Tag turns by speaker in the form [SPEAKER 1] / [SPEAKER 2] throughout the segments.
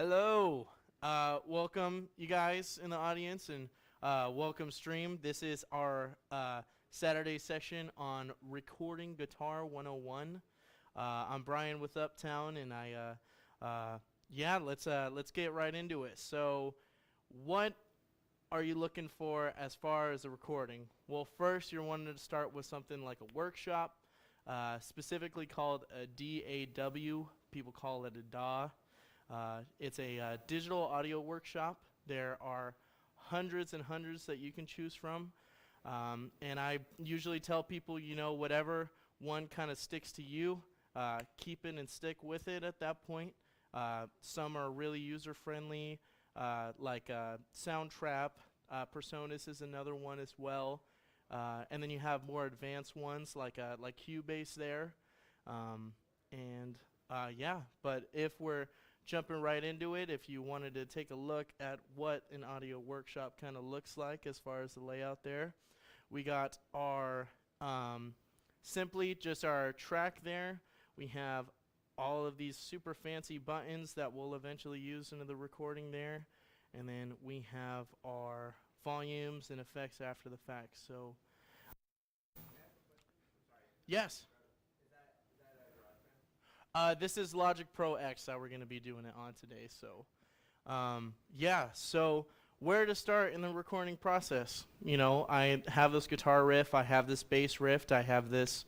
[SPEAKER 1] Hello. Welcome, you guys in the audience, and welcome, stream. This is our Saturday session on Recording Guitar 101. I'm Brian with Uptown, and yeah, let's get right into it. So, what are you looking for as far as a recording? Well, first, you're wanting to start with something like a workshop, specifically called a DAW. People call it a DAW. It's a digital audio workshop. There are hundreds and hundreds that you can choose from. And I usually tell people, whatever one kind of sticks to you, keep it and stick with it at that point. Some are really user-friendly, like Soundtrap. Personas is another one as well. And then you have more advanced ones like Cubase there. Yeah, but if we're jumping right into it, if you wanted to take a look at what an audio workshop kind of looks like as far as the layout there, we got our simply just our track there. We have all of these super fancy buttons that we'll eventually use into the recording there, and then we have our volumes and effects after the fact. So yes. This is Logic Pro X that we're going to be doing it on today. So, yeah. So, where to start in the recording process? I have this guitar riff, I have this bass riff, I have this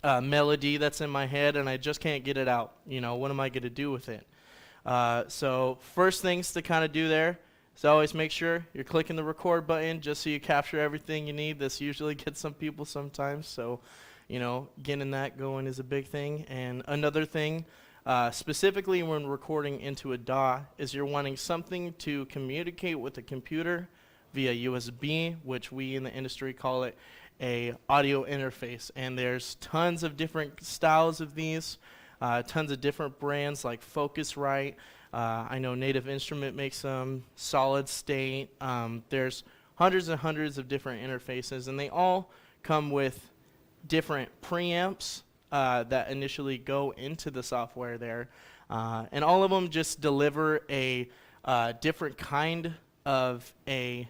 [SPEAKER 1] melody that's in my head, and I just can't get it out. What am I going to do with it? So, first things to kind of do there is always make sure you're clicking the record button just so you capture everything you need. This usually gets some people sometimes. So, getting that going is a big thing. And another thing, specifically when recording into a DAW, is you're wanting something to communicate with the computer via USB, which we in the industry call it a audio interface. And there's tons of different styles of these, tons of different brands like Focusrite. I know Native Instrument makes some, Solid State. There's hundreds and hundreds of different interfaces, and they all come with different preamps that initially go into the software there, and all of them just deliver a different kind of a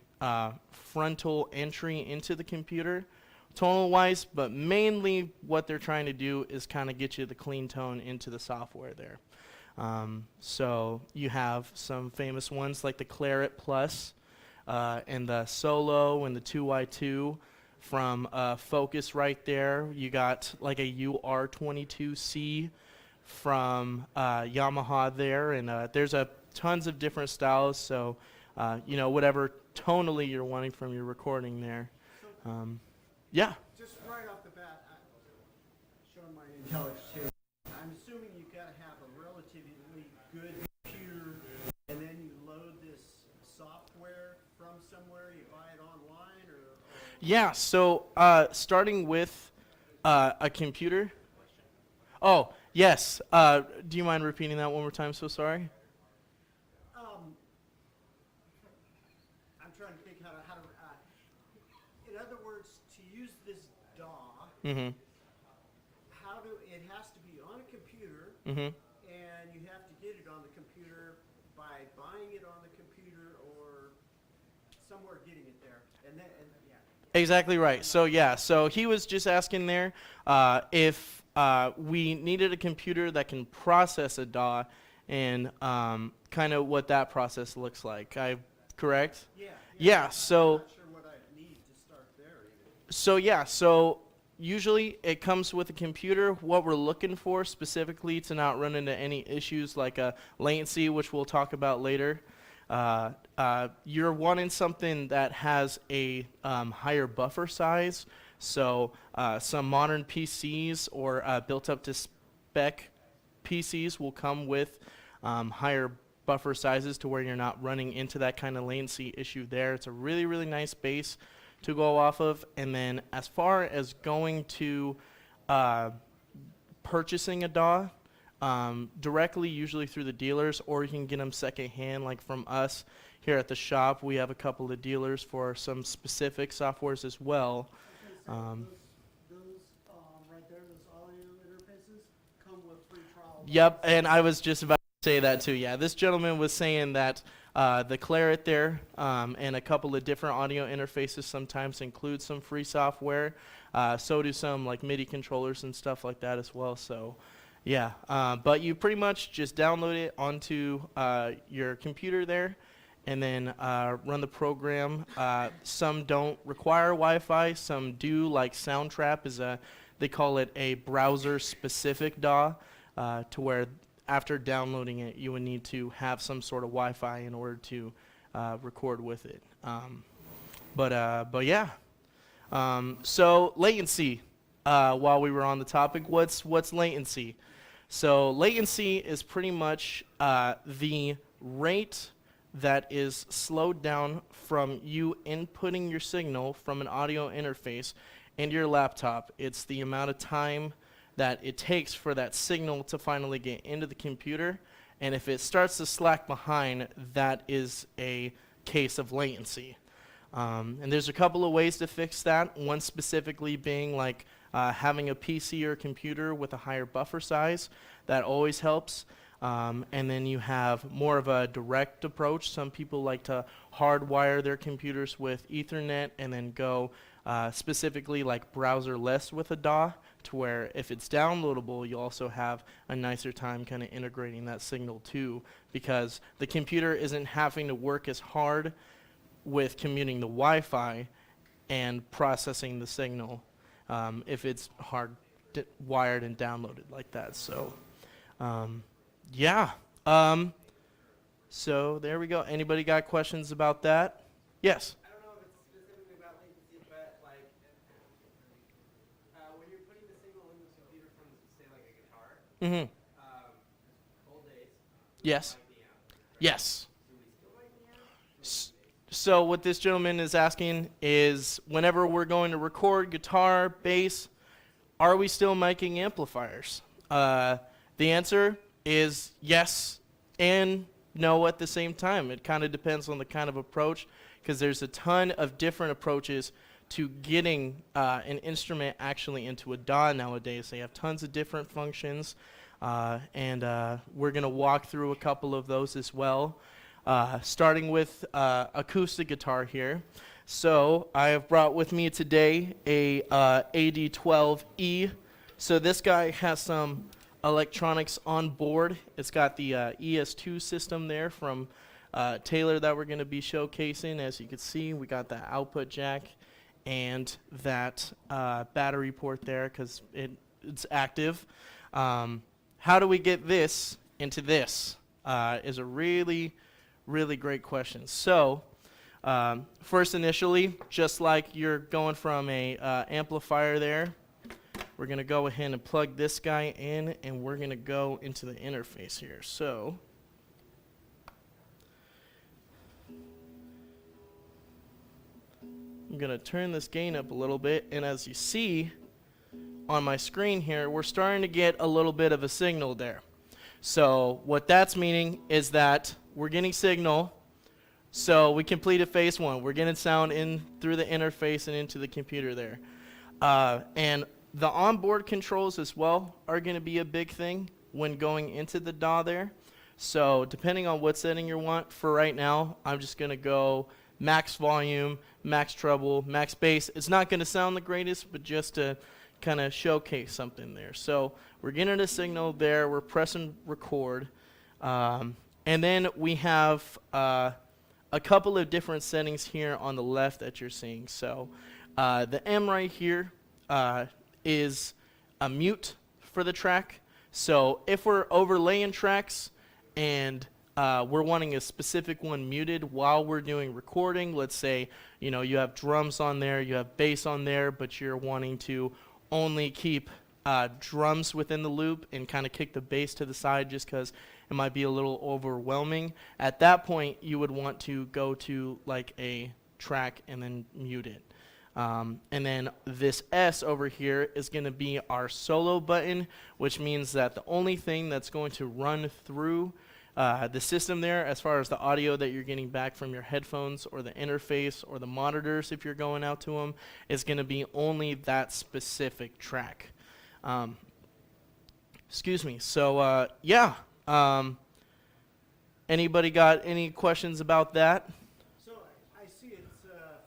[SPEAKER 1] frontal entry into the computer tonal wise, but mainly what they're trying to do is kind of get you the clean tone into the software there. So you have some famous ones like the Claret Plus and the Solo and the 2Y2 from Focus right there. You got like a UR22C from Yamaha there, and there's tons of different styles, so whatever tonally you're wanting from your recording there. Yeah.
[SPEAKER 2] Just right off the bat, showing my intelligence here, I'm assuming you've got to have a relatively good computer, and then you load this software from somewhere, you buy it online, or?
[SPEAKER 1] Yeah, so starting with a computer. Oh, yes. Do you mind repeating that one more time? So sorry.
[SPEAKER 2] I'm trying to think how to in other words, to use this DAW,
[SPEAKER 1] Mm-hmm.
[SPEAKER 2] it has to be on a computer,
[SPEAKER 1] Mm-hmm.
[SPEAKER 2] and you have to get it on the computer by buying it on the computer or somewhere getting it there, and then, yeah.
[SPEAKER 1] Exactly right. So yeah, so he was just asking there if we needed a computer that can process a DAW, and kind of what that process looks like. Correct? Yeah. So.
[SPEAKER 2] I'm not sure what I need to start there even.
[SPEAKER 1] So yeah, so usually it comes with a computer. What we're looking for specifically to not run into any issues like latency, which we'll talk about later. You're wanting something that has a higher buffer size. So some modern PCs or built up to spec PCs will come with higher buffer sizes to where you're not running into that kind of latency issue there. It's a really, really nice base to go off of. And then as far as going to purchasing a DAW, directly, usually through the dealers, or you can get them secondhand, like from us here at the shop. We have a couple of dealers for some specific softwares as well.
[SPEAKER 2] Those right there, those audio interfaces come with free trial.
[SPEAKER 1] Yep, and I was just about say that too. Yeah, this gentleman was saying that the Claret there and a couple of different audio interfaces sometimes include some free software. So do some like MIDI controllers and stuff like that as well. So, yeah. But you pretty much just download it onto your computer there, and then run the program. Some don't require Wi-Fi. Some do. Like Soundtrap is they call it a browser-specific DAW, to where after downloading it, you would need to have some sort of Wi-Fi in order to record with it. But yeah. So latency. While we were on the topic, what's latency? So latency is pretty much the rate that is slowed down from you inputting your signal from an audio interface into your laptop. It's the amount of time that it takes for that signal to finally get into the computer, and if it starts to slack behind, that is a case of latency. And there's a couple of ways to fix that, one specifically being like having a PC or computer with a higher buffer size. That always helps. And then you have more of a direct approach. Some people like to hardwire their computers with Ethernet and then go specifically like browser-less with a DAW, to where if it's downloadable, you also have a nicer time kind of integrating that signal too, because the computer isn't having to work as hard with commuting the Wi-Fi and processing the signal if it's wired and downloaded like that. So, yeah. So there we go. Anybody got questions about that? Yes.
[SPEAKER 3] I don't know if it's specifically about latency, but like when you're putting the signal in the computer from, say, like a guitar,
[SPEAKER 1] Mm-hmm.
[SPEAKER 3] old days.
[SPEAKER 1] Yes.
[SPEAKER 3] Like the amp, right?
[SPEAKER 1] Yes.
[SPEAKER 3] Do we still like the amp?
[SPEAKER 1] So what this gentleman is asking is, whenever we're going to record guitar, bass, are we still miking amplifiers? The answer is yes and no at the same time. It kind of depends on the kind of approach, because there's a ton of different approaches to getting an instrument actually into a DAW nowadays. They have tons of different functions, and we're going to walk through a couple of those as well. Starting with acoustic guitar here. So I have brought with me today a AD12E. So this guy has some electronics on board. It's got the ES2 system there from Taylor that we're going to be showcasing. As you can see, we got that output jack and that battery port there because it's active. How do we get this into this is a really great question. So first initially, just like you're going from a amplifier there, we're going to go ahead and plug this guy in, and we're going to go into the interface here. So I'm going to turn this gain up a little bit, and as you see on my screen here, we're starting to get a little bit of a signal there. So what that's meaning is that we're getting signal, so we completed phase one. We're getting sound in through the interface and into the computer there. And the onboard controls as well are going to be a big thing when going into the DAW there. So depending on what setting you want, for right now, I'm just going to go max volume, max treble, max bass. It's not going to sound the greatest, but just to kind of showcase something there. So we're getting a signal there. We're pressing record. And then we have a couple of different settings here on the left that you're seeing. So the M right here is a mute for the track. So if we're overlaying tracks and we're wanting a specific one muted while we're doing recording, let's say you have drums on there, you have bass on there, but you're wanting to only keep drums within the loop and kind of kick the bass to the side just because it might be a little overwhelming. At that point, you would want to go to like a track and then mute it. And then this S over here is going to be our solo button, which means that the only thing that's going to run through the system there, as far as the audio that you're getting back from your headphones or the interface or the monitors if you're going out to them, is going to be only that specific track. Excuse me. So yeah. Anybody got any questions about that?
[SPEAKER 2] So I see it's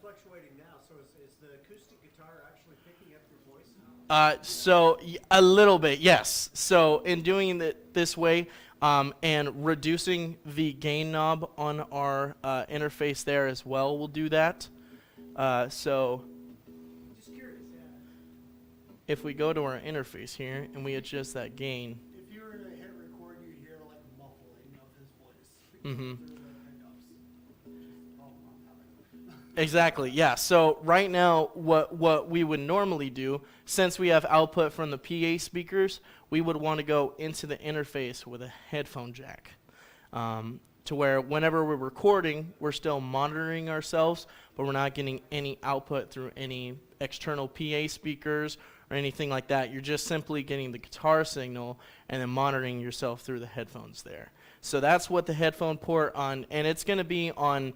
[SPEAKER 2] fluctuating now. So is the acoustic guitar actually picking up your voice?
[SPEAKER 1] A little bit, yes. So in doing it this way and reducing the gain knob on our interface there as well will do that. So
[SPEAKER 2] Just curious. Yeah.
[SPEAKER 1] if we go to our interface here and we adjust that gain,
[SPEAKER 2] If you were to hit record, you'd hear like muffling of his voice
[SPEAKER 1] Mhm.
[SPEAKER 2] through the pickups. Which is the problem I'm having.
[SPEAKER 1] exactly, yeah. So right now, what we would normally do, since we have output from the PA speakers, we would want to go into the interface with a headphone jack. To where whenever we're recording, we're still monitoring ourselves, but we're not getting any output through any external PA speakers or anything like that. You're just simply getting the guitar signal and then monitoring yourself through the headphones there. So that's what the headphone port on, and it's going to be on,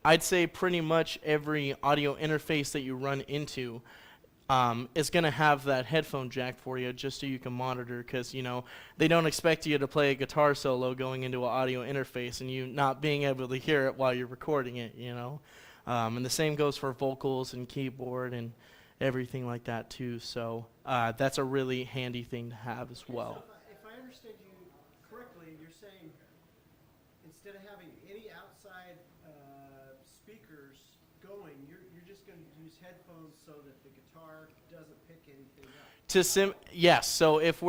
[SPEAKER 1] I'd say pretty much every audio interface that you run into is going to have that headphone jack for you just so you can monitor, because, you know, they don't expect you to play a guitar solo going into an audio interface and you not being able to hear it while you're recording it, you know. And the same goes for vocals and keyboard and everything like that too. So that's a really handy thing to have as well.
[SPEAKER 2] So if I understand you correctly, you're saying instead of having any outside speakers going, you're just going to use headphones so that the guitar doesn't pick anything up.
[SPEAKER 1] Yes. So if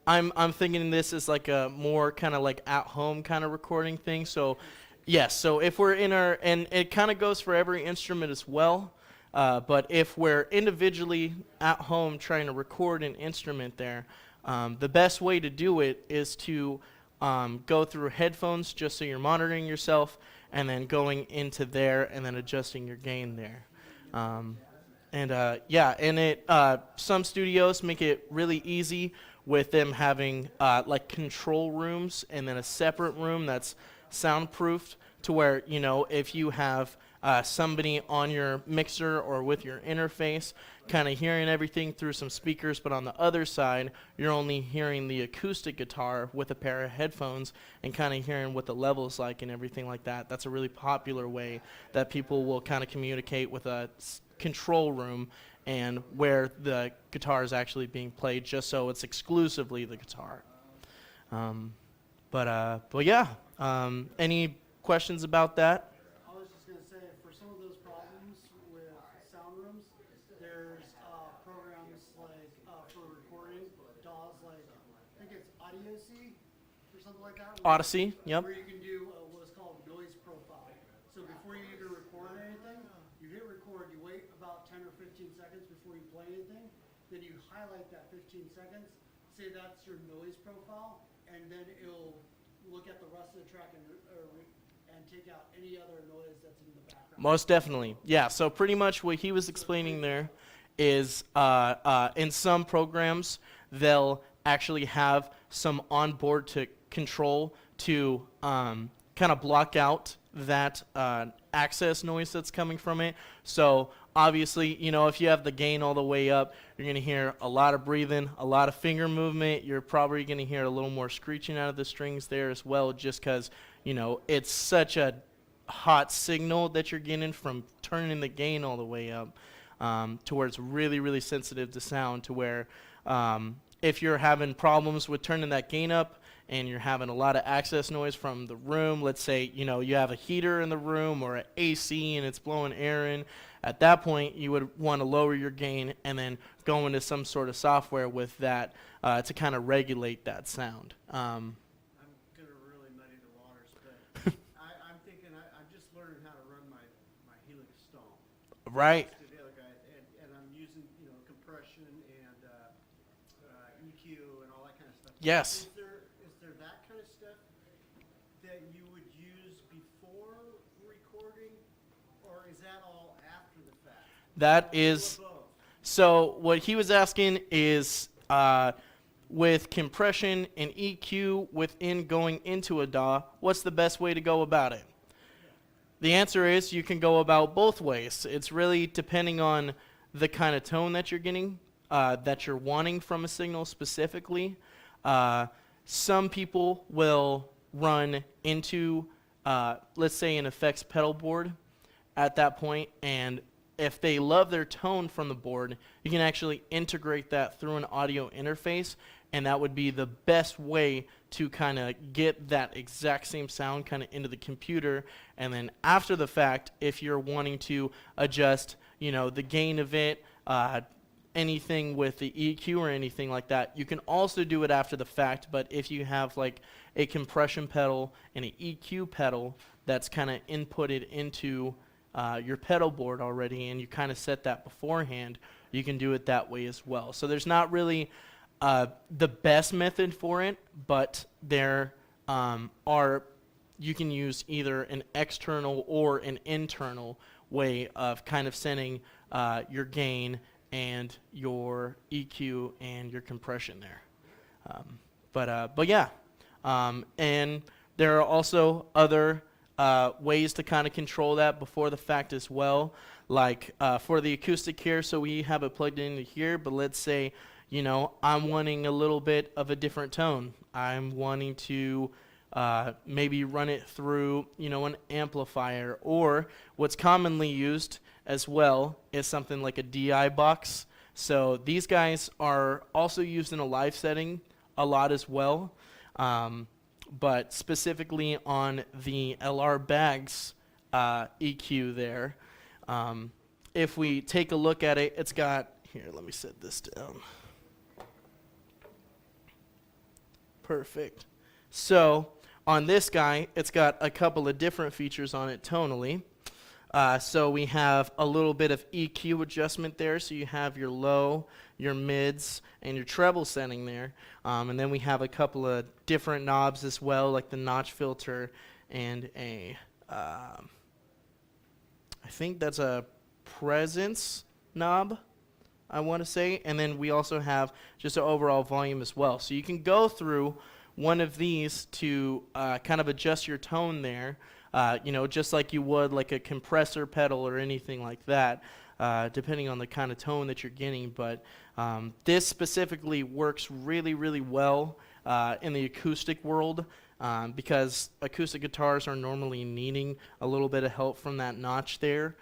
[SPEAKER 1] I'm thinking this is like a more kind of like at home kind of recording thing. So yes. So if we're in our, and it kind of goes for every instrument as well. But if we're individually at home trying to record an instrument there, the best way to do it is to go through headphones just so you're monitoring yourself, and then going into there and then adjusting your gain there. Some studios make it really easy with them having like control rooms and then a separate room that's soundproofed, to where, you know, if you have somebody on your mixer or with your interface kind of hearing everything through some speakers, but on the other side you're only hearing the acoustic guitar with a pair of headphones and kind of hearing what the level's like and everything like that. That's a really popular way that people will kind of communicate with a control room and where the guitar is actually being played, just so it's exclusively the guitar. But yeah, any questions about that?
[SPEAKER 2] I was just going to say, for some of those problems with sound rooms, there's programs like for recording, DAWs like, I think it's Audiocy or something like that.
[SPEAKER 1] Odyssey, yep.
[SPEAKER 2] Where you can do what's called noise profile. So before you even record anything, you hit record, you wait about 10 or 15 seconds before you play anything, then you highlight that 15 seconds, say that's your noise profile, and then it'll look at the rest of the track and take out any other noise that's in the background.
[SPEAKER 1] Most definitely. Yeah, so pretty much what he was explaining there is in some programs, they'll actually have some onboard to control to kind of block out that access noise that's coming from it. So obviously, you know, if you have the gain all the way up, you're going to hear a lot of breathing, a lot of finger movement. You're probably going to hear a little more screeching out of the strings there as well, just because, you know, it's such a hot signal that you're getting from turning the gain all the way up, to where it's really, really sensitive to sound, to where if you're having problems with turning that gain up and you're having a lot of access noise from the room, let's say, you know, you have a heater in the room or an AC and it's blowing air in, at that point you would want to lower your gain and then go into some sort of software with that to kind of regulate that sound.
[SPEAKER 2] I'm going to really muddy the waters, but I'm thinking I'm just learning how to run my Helix Stomp.
[SPEAKER 1] Right.
[SPEAKER 2] To the other guy, and I'm using, you know, compression and EQ and all that kind of stuff.
[SPEAKER 1] Yes.
[SPEAKER 2] Is there that kind of stuff that you would use before recording, or is that all after the fact?
[SPEAKER 1] That is,
[SPEAKER 2] Or both?
[SPEAKER 1] so what he was asking is with compression and EQ within going into a DAW, what's the best way to go about it? The answer is you can go about both ways. It's really depending on the kind of tone that you're getting, that you're wanting from a signal specifically. Some people will run into, let's say, an effects pedal board at that point, and if they love their tone from the board, you can actually integrate that through an audio interface, and that would be the best way to kind of get that exact same sound kind of into the computer. And then after the fact, if you're wanting to adjust, the gain of it, anything with the EQ or anything like that, you can also do it after the fact. But if you have like a compression pedal and an EQ pedal that's kind of inputted into your pedal board already, and you kind of set that beforehand, you can do it that way as well. So there's not really the best method for it, but there you can use either an external or an internal way of kind of setting your gain and your EQ and your compression there. But yeah, and there are also other ways to kind of control that before the fact as well, like for the acoustic here, so we have it plugged into here, but let's say, I'm wanting a little bit of a different tone. I'm wanting to maybe run it through, an amplifier, or what's commonly used as well is something like a DI box. So these guys are also used in a live setting a lot as well. But specifically on the LR Bags EQ there, if we take a look at it, it's got, here, let me set this down. Perfect. So on this guy, it's got a couple of different features on it tonally. So we have a little bit of EQ adjustment there. So you have your low, your mids, and your treble setting there. And then we have a couple of different knobs as well, like the notch filter and I think that's a presence knob, I want to say. And then we also have just an overall volume as well. So you can go through one of these to kind of adjust your tone there. Just like you would like a compressor pedal or anything like that, depending on the kind of tone that you're getting. But this specifically works really, really well in the acoustic world because acoustic guitars are normally needing a little bit of help from that notch there,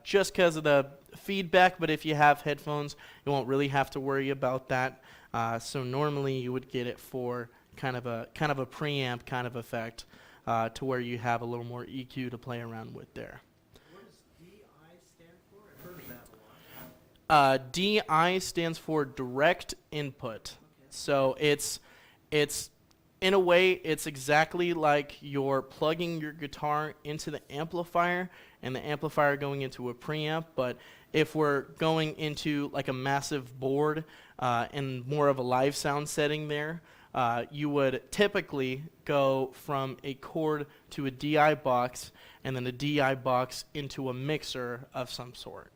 [SPEAKER 1] just because of the feedback. But if you have headphones, you won't really have to worry about that. So normally you would get it for kind of a preamp kind of effect. To where you have a little more EQ to play around with there.
[SPEAKER 2] What does DI stand for? I've heard of that a lot.
[SPEAKER 1] DI stands for direct input. Okay. So it's in a way, it's exactly like you're plugging your guitar into the amplifier and the amplifier going into a preamp. But if we're going into like a massive board and more of a live sound setting there, you would typically go from a cord to a DI box, and then a DI box into a mixer of some sort.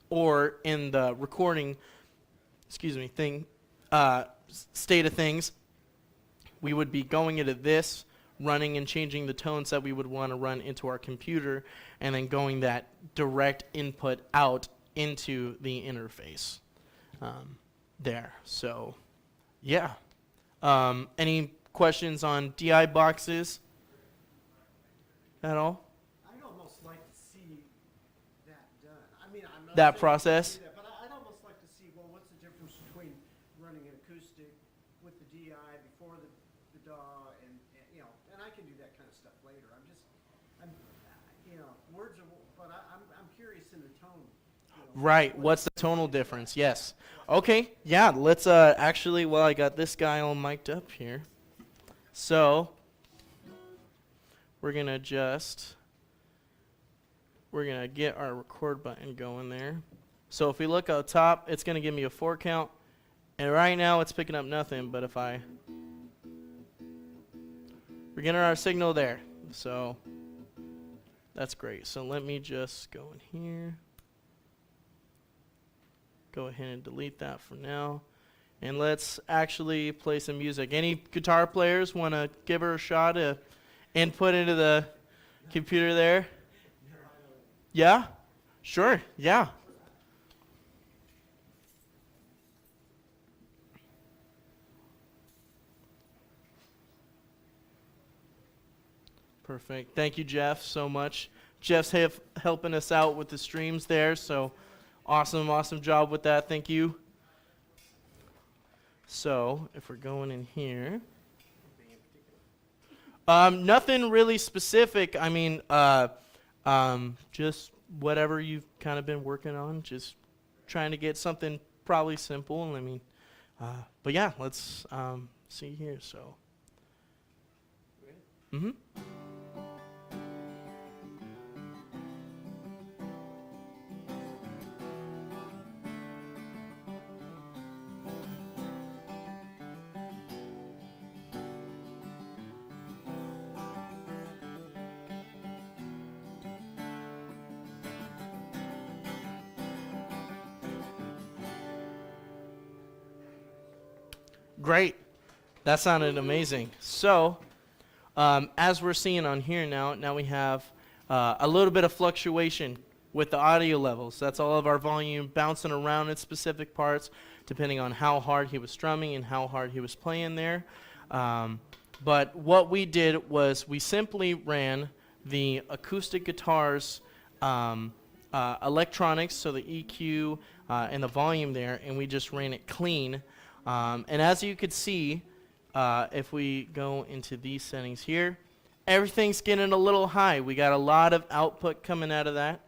[SPEAKER 1] Or in the recording, state of things, we would be going into this, running and changing the tones that we would want to run into our computer, and then going that direct input out into the interface there. So, yeah. Any questions on DI boxes at all?
[SPEAKER 2] I'd almost like to see that done. I mean, I'm not
[SPEAKER 1] That
[SPEAKER 2] saying
[SPEAKER 1] process?
[SPEAKER 2] you can do that, but I'd almost like to see, well, what's the difference between running an acoustic with the DI before the DAW, and I can do that kind of stuff later. Words are, but I'm curious in the tone.
[SPEAKER 1] Right. What's the tonal difference? Yes. Okay. Yeah. Let's actually. Well, I got this guy all mic'd up here, so we're gonna get our record button going there. So if we look up top, it's gonna give me a 4 count, and right now it's picking up nothing. But if we're getting our signal there, so that's great. So let me just go in here. Go ahead and delete that for now. And let's actually play some music. Any guitar players want to give her a shot to input into the computer there? Yeah? Sure, yeah. Perfect. Thank you, Jeff, so much. Jeff's helping us out with the streams there, so awesome job with that. Thank you. So, if we're going in here, nothing really specific. I mean, just whatever you've kind of been working on. Just trying to get something probably simple. I mean, but yeah, let's see here. So, mm-hmm. Great. That sounded amazing. So, as we're seeing on here now we have a little bit of fluctuation with the audio levels. That's all of our volume bouncing around in specific parts, depending on how hard he was strumming and how hard he was playing there. But what we did was we simply ran the acoustic guitars electronics, so the EQ and the volume there, and we just ran it clean. And as you could see, if we go into these settings here, everything's getting a little high. We got a lot of output coming out of that.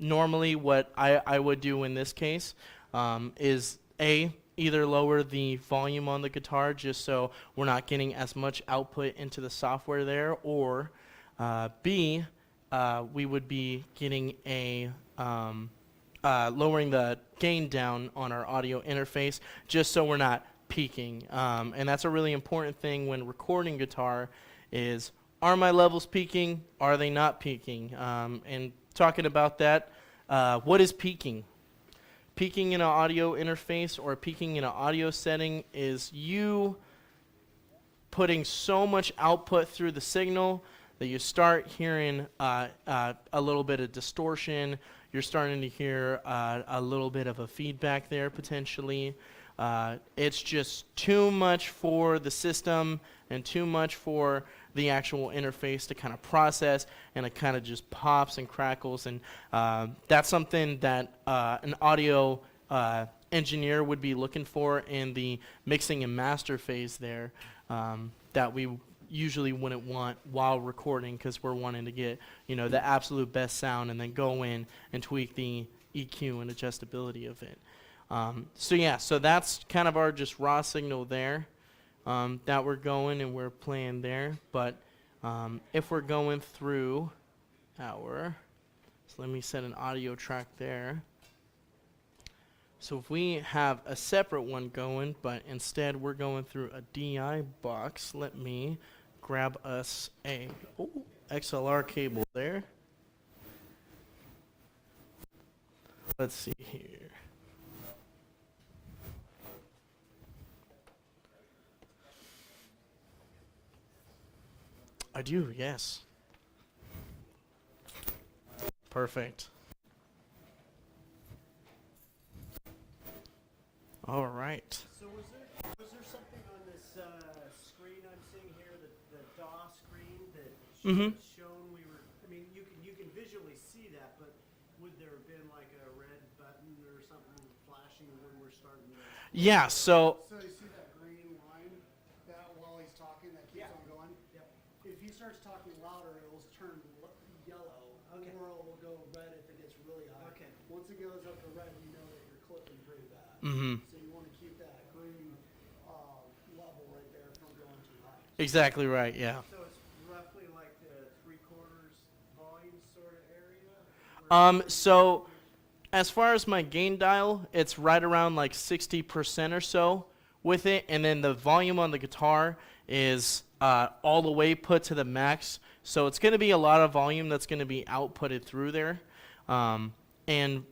[SPEAKER 1] Normally what I would do in this case is either lower the volume on the guitar just so we're not getting as much output into the software there, or B, we would be getting lowering the gain down on our audio interface just so we're not peaking. And that's a really important thing when recording guitar is, are my levels peaking? Are they not peaking? And talking about that, what is peaking? Peaking in an audio interface or peaking in an audio setting is you putting so much output through the signal that you start hearing a little bit of distortion. You're starting to hear a little bit of a feedback there potentially. It's just too much for the system and too much for the actual interface to kind of process, and it kind of just pops and crackles. And that's something that an audio engineer would be looking for in the mixing and master phase there, that we usually wouldn't want while recording, because we're wanting to get, the absolute best sound and then go in and tweak the EQ and adjustability of it. So that's kind of our just raw signal there that we're going and we're playing there. But if we're going through so let me set an audio track there. So if we have a separate one going, but instead we're going through a DI box, let me grab us a XLR cable there. Let's see here. I do, yes. Perfect. All right.
[SPEAKER 2] So was there something on this screen I'm seeing here, the DAW screen that shown we were? I mean, you can visually see that, but would there have been like a red button or something flashing when we're starting?
[SPEAKER 1] Yeah. So
[SPEAKER 4] So you see that green line that while he's talking that keeps on going?
[SPEAKER 2] Yep.
[SPEAKER 4] If he starts talking louder, it'll turn yellow.
[SPEAKER 2] Okay.
[SPEAKER 4] Or it will go red if it gets really high.
[SPEAKER 2] Okay.
[SPEAKER 4] Once it goes up to red, you know that you're clipping pretty bad.
[SPEAKER 1] Mhm.
[SPEAKER 4] So you want to keep that green level right there from going too high.
[SPEAKER 1] exactly right. Yeah.
[SPEAKER 2] So it's roughly like the 3/4 volume sort of area?
[SPEAKER 1] So as far as my gain dial, it's right around like 60% or so with it, and then the volume on the guitar is all the way put to the max. So it's going to be a lot of volume that's going to be outputted through there. And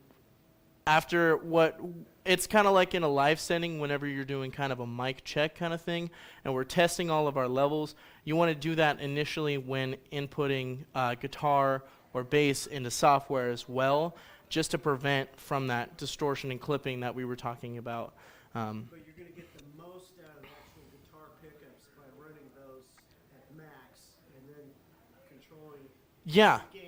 [SPEAKER 1] after it's kind of like in a live setting whenever you're doing kind of a mic check kind of thing, and we're testing all of our levels. You want to do that initially when inputting guitar or bass into software as well, just to prevent from that distortion and clipping that we were talking about.
[SPEAKER 2] But you're going to get the most out of the actual guitar pickups by running those
[SPEAKER 1] Yeah.
[SPEAKER 2] gain.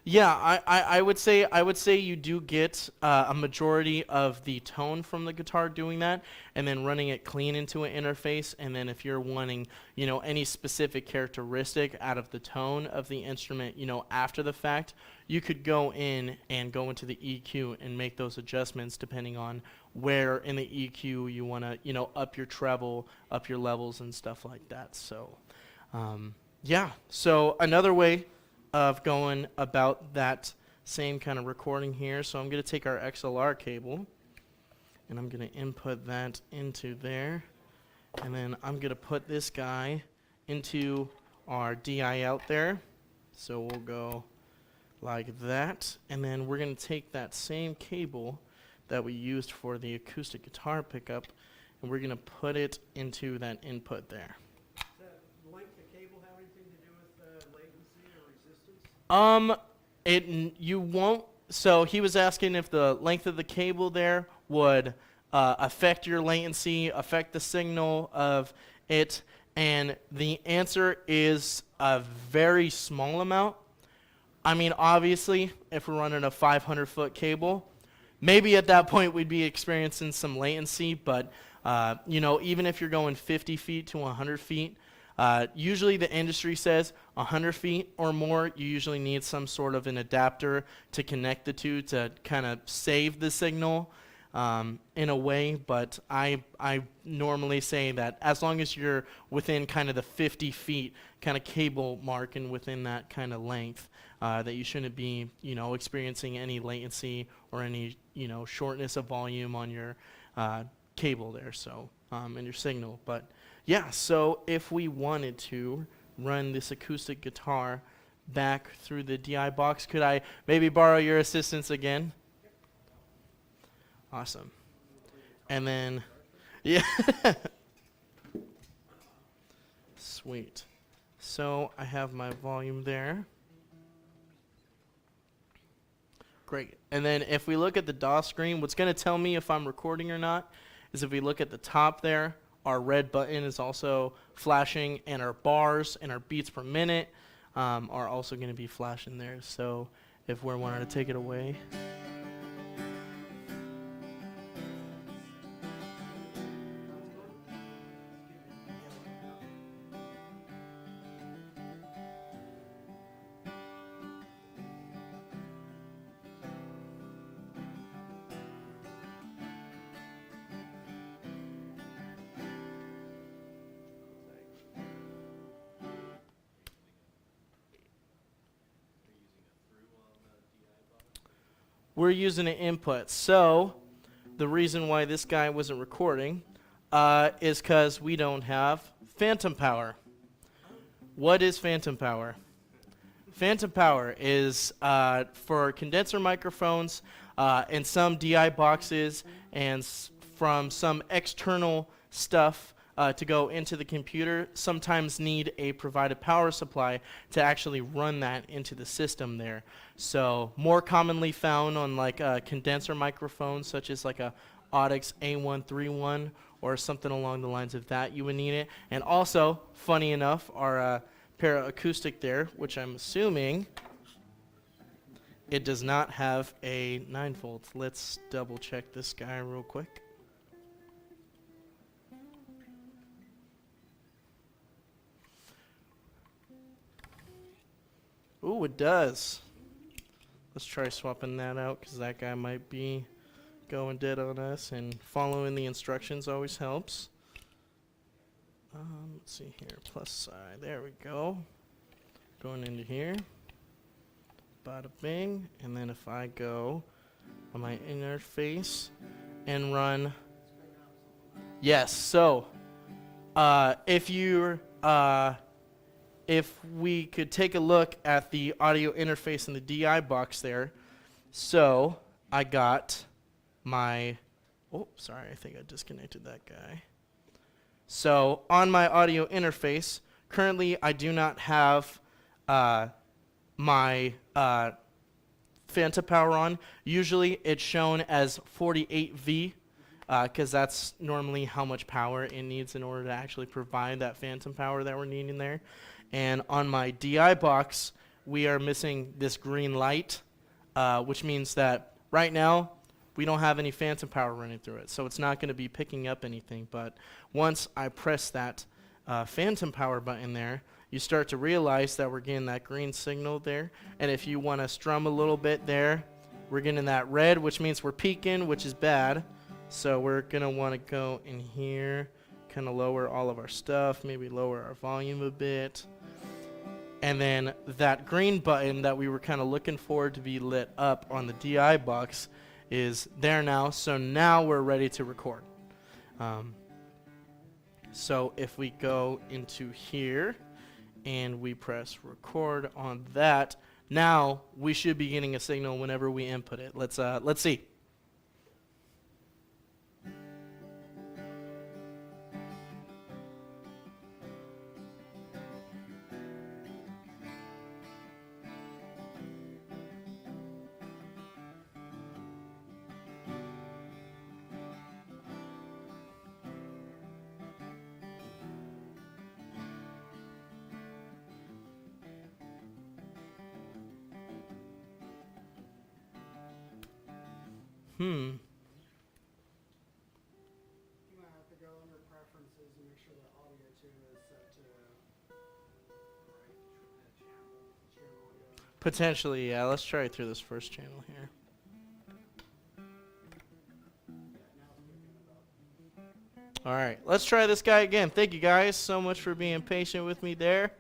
[SPEAKER 1] Yeah, I would say you do get a majority of the tone from the guitar doing that, and then running it clean into an interface. And then if you're wanting, any specific characteristic out of the tone of the instrument, after the fact, you could go in and go into the EQ and make those adjustments depending on where in the EQ you want to, up your treble, up your levels and stuff like that. So, yeah. So another way of going about that same kind of recording here. So I'm going to take our XLR cable and I'm going to input that into there. And then I'm going to put this guy into our DI out there. So we'll go like that. And then we're going to take that same cable that we used for the acoustic guitar pickup and we're going to put it into that input there.
[SPEAKER 2] Does that length of cable have anything to do with latency or resistance?
[SPEAKER 1] You won't. So he was asking if the length of the cable there would affect your latency, affect the signal of it, and the answer is a very small amount. I mean, obviously, if we're running a 500-foot cable, maybe at that point we'd be experiencing some latency, but even if you're going 50 feet to 100 feet, usually the industry says 100 feet or more, you usually need some sort of an adapter to connect the two to kind of save the signal in a way. But I normally say that as long as you're within kind of the 50 feet kind of cable mark and within that kind of length, that you shouldn't be, experiencing any latency or any, shortness of volume on your cable there, so, and your signal. But yeah, so if we wanted to run this acoustic guitar back through the DI box, could I maybe borrow your assistance again? Awesome. And then, yeah. Sweet. So I have my volume there. Great. And then if we look at the DAW screen, what's going to tell me if I'm recording or not is if we look at the top there, our red button is also flashing, and our bars and our beats per minute are also going to be flashing there. So if we wanted to take it away. We're using an input. So the reason why this guy wasn't recording is because we don't have phantom power. What is phantom power? Phantom power is for condenser microphones and some DI boxes and from some external stuff to go into the computer, sometimes need a provided power supply to actually run that into the system there. So more commonly found on like condenser microphones, such as like a Audix A131 or something along the lines of that, you would need it. And also, funny enough, our para-acoustic there, which I'm assuming it does not have a 9 volts. Let's double check this guy real quick. Ooh, it does. Let's try swapping that out because that guy might be going dead on us, and following the instructions always helps. Let's see here, plus side, there we go. Going into here, bada bing, and then if I go on my interface and run, yes, so if we could take a look at the audio interface in the DI box there. So I got my, oh, sorry, I think I disconnected that guy. So on my audio interface, currently I do not have my phantom power on. Usually it's shown as 48V because that's normally how much power it needs in order to actually provide that phantom power that we're needing there. And on my DI box, we are missing this green light, which means that right now we don't have any phantom power running through it. So it's not going to be picking up anything. But once I press that phantom power button there, you start to realize that we're getting that green signal there. And if you want to strum a little bit there, we're getting that red, which means we're peaking, which is bad. So we're going to want to go in here, kind of lower all of our stuff, maybe lower our volume a bit. And then that green button that we were kind of looking for to be lit up on the DI box is there now. So now we're ready to record. So if we go into here and we press record on that, now we should be getting a signal whenever we input it. Let's see.
[SPEAKER 4] You might have to go under preferences and make sure that audio tune is set to channel, yeah.
[SPEAKER 1] Potentially, yeah. Let's try it through this first channel here. All right, let's try this guy again. Thank you guys so much for being patient with me there.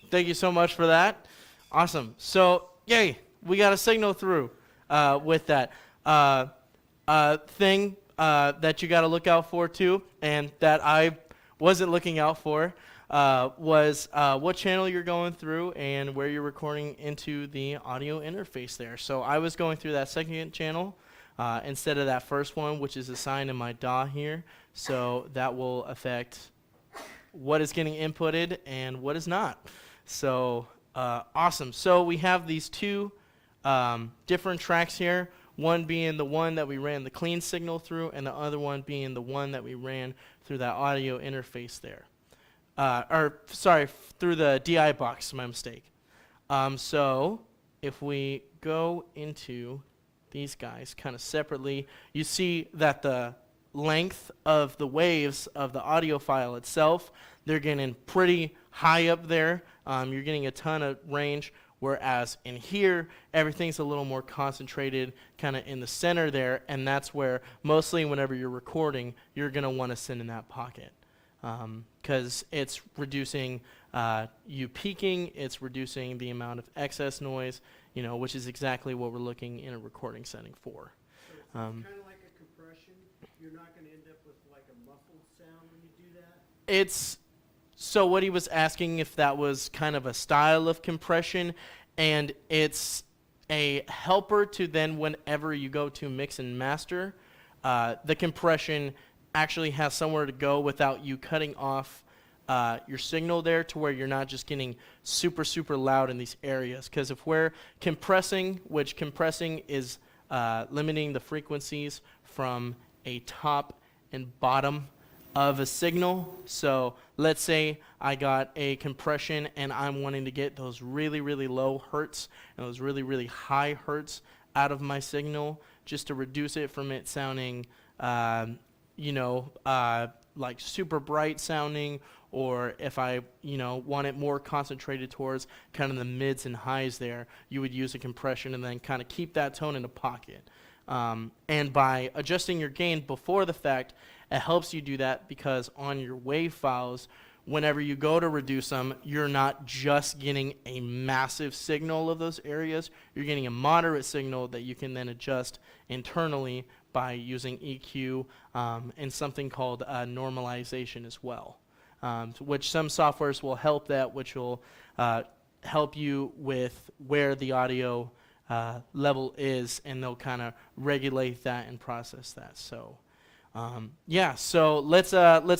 [SPEAKER 1] Thank you so much for that. Awesome. So, yay, we got a signal through with that. Thing that you got to look out for too, and that I wasn't looking out for, was what channel you're going through and where you're recording into the audio interface there. So I was going through that second channel instead of that first one, which is assigned in my DAW here. So that will affect what is getting inputted and what is not. So awesome. So we have these two different tracks here, one being the one that we ran the clean signal through and the other one being the one that we ran through that audio interface there. Through the DI box, my mistake. So if we go into these guys kind of separately, you see that the length of the waves of the audio file itself, they're getting pretty high up there. You're getting a ton of range, whereas in here, everything's a little more concentrated kind of in the center there, and that's where mostly whenever you're recording, you're going to want to send in that pocket. Because it's reducing you peaking, it's reducing the amount of excess noise, which is exactly what we're looking in a recording setting for.
[SPEAKER 2] So it's kind of like a compression. You're not going to end up with like a muffled sound when you do that?
[SPEAKER 1] So what he was asking if that was kind of a style of compression, and it's a helper to then whenever you go to mix and master, the compression actually has somewhere to go without you cutting off your signal there to where you're not just getting super, super loud in these areas. Because if we're compressing, which compressing is limiting the frequencies from a top and bottom of a signal. So let's say I got a compression and I'm wanting to get those really, really low hertz and those really, really high hertz out of my signal just to reduce it from it sounding, like super bright sounding, or if I, want it more concentrated towards kind of the mids and highs there, you would use a compression and then kind of keep that tone in a pocket. And by adjusting your gain before the fact, it helps you do that because on your wave files, whenever you go to reduce them, you're not just getting a massive signal of those areas. You're getting a moderate signal that you can then adjust internally by using EQ and something called normalization as well. which some softwares will help that, which will help you with where the audio level is, and they'll kind of regulate that and process that. So, yeah. So let's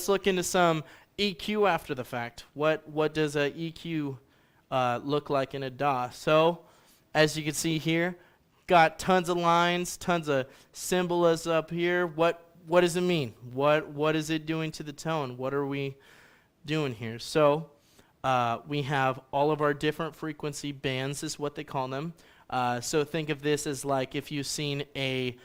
[SPEAKER 1] look into some EQ after the fact. What does a EQ look like in a DAW? So, as you can see here, got tons of lines, tons of symbolism up here. What does it mean? What is it doing to the tone? What are we doing here? So we have all of our different frequency bands is what they call them. So think of this as like if you've seen a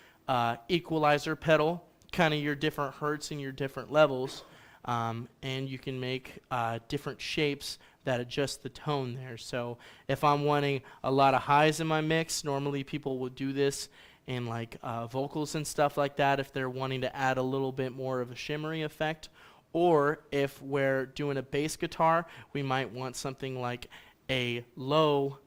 [SPEAKER 1] equalizer pedal, kind of your different hertz and your different levels, and you can make different shapes that adjust the tone there. So if I'm wanting a lot of highs in my mix, normally people will do this in like vocals and stuff like that if they're wanting to add a little bit more of a shimmery effect. Or if we're doing a bass guitar, we might want something like a low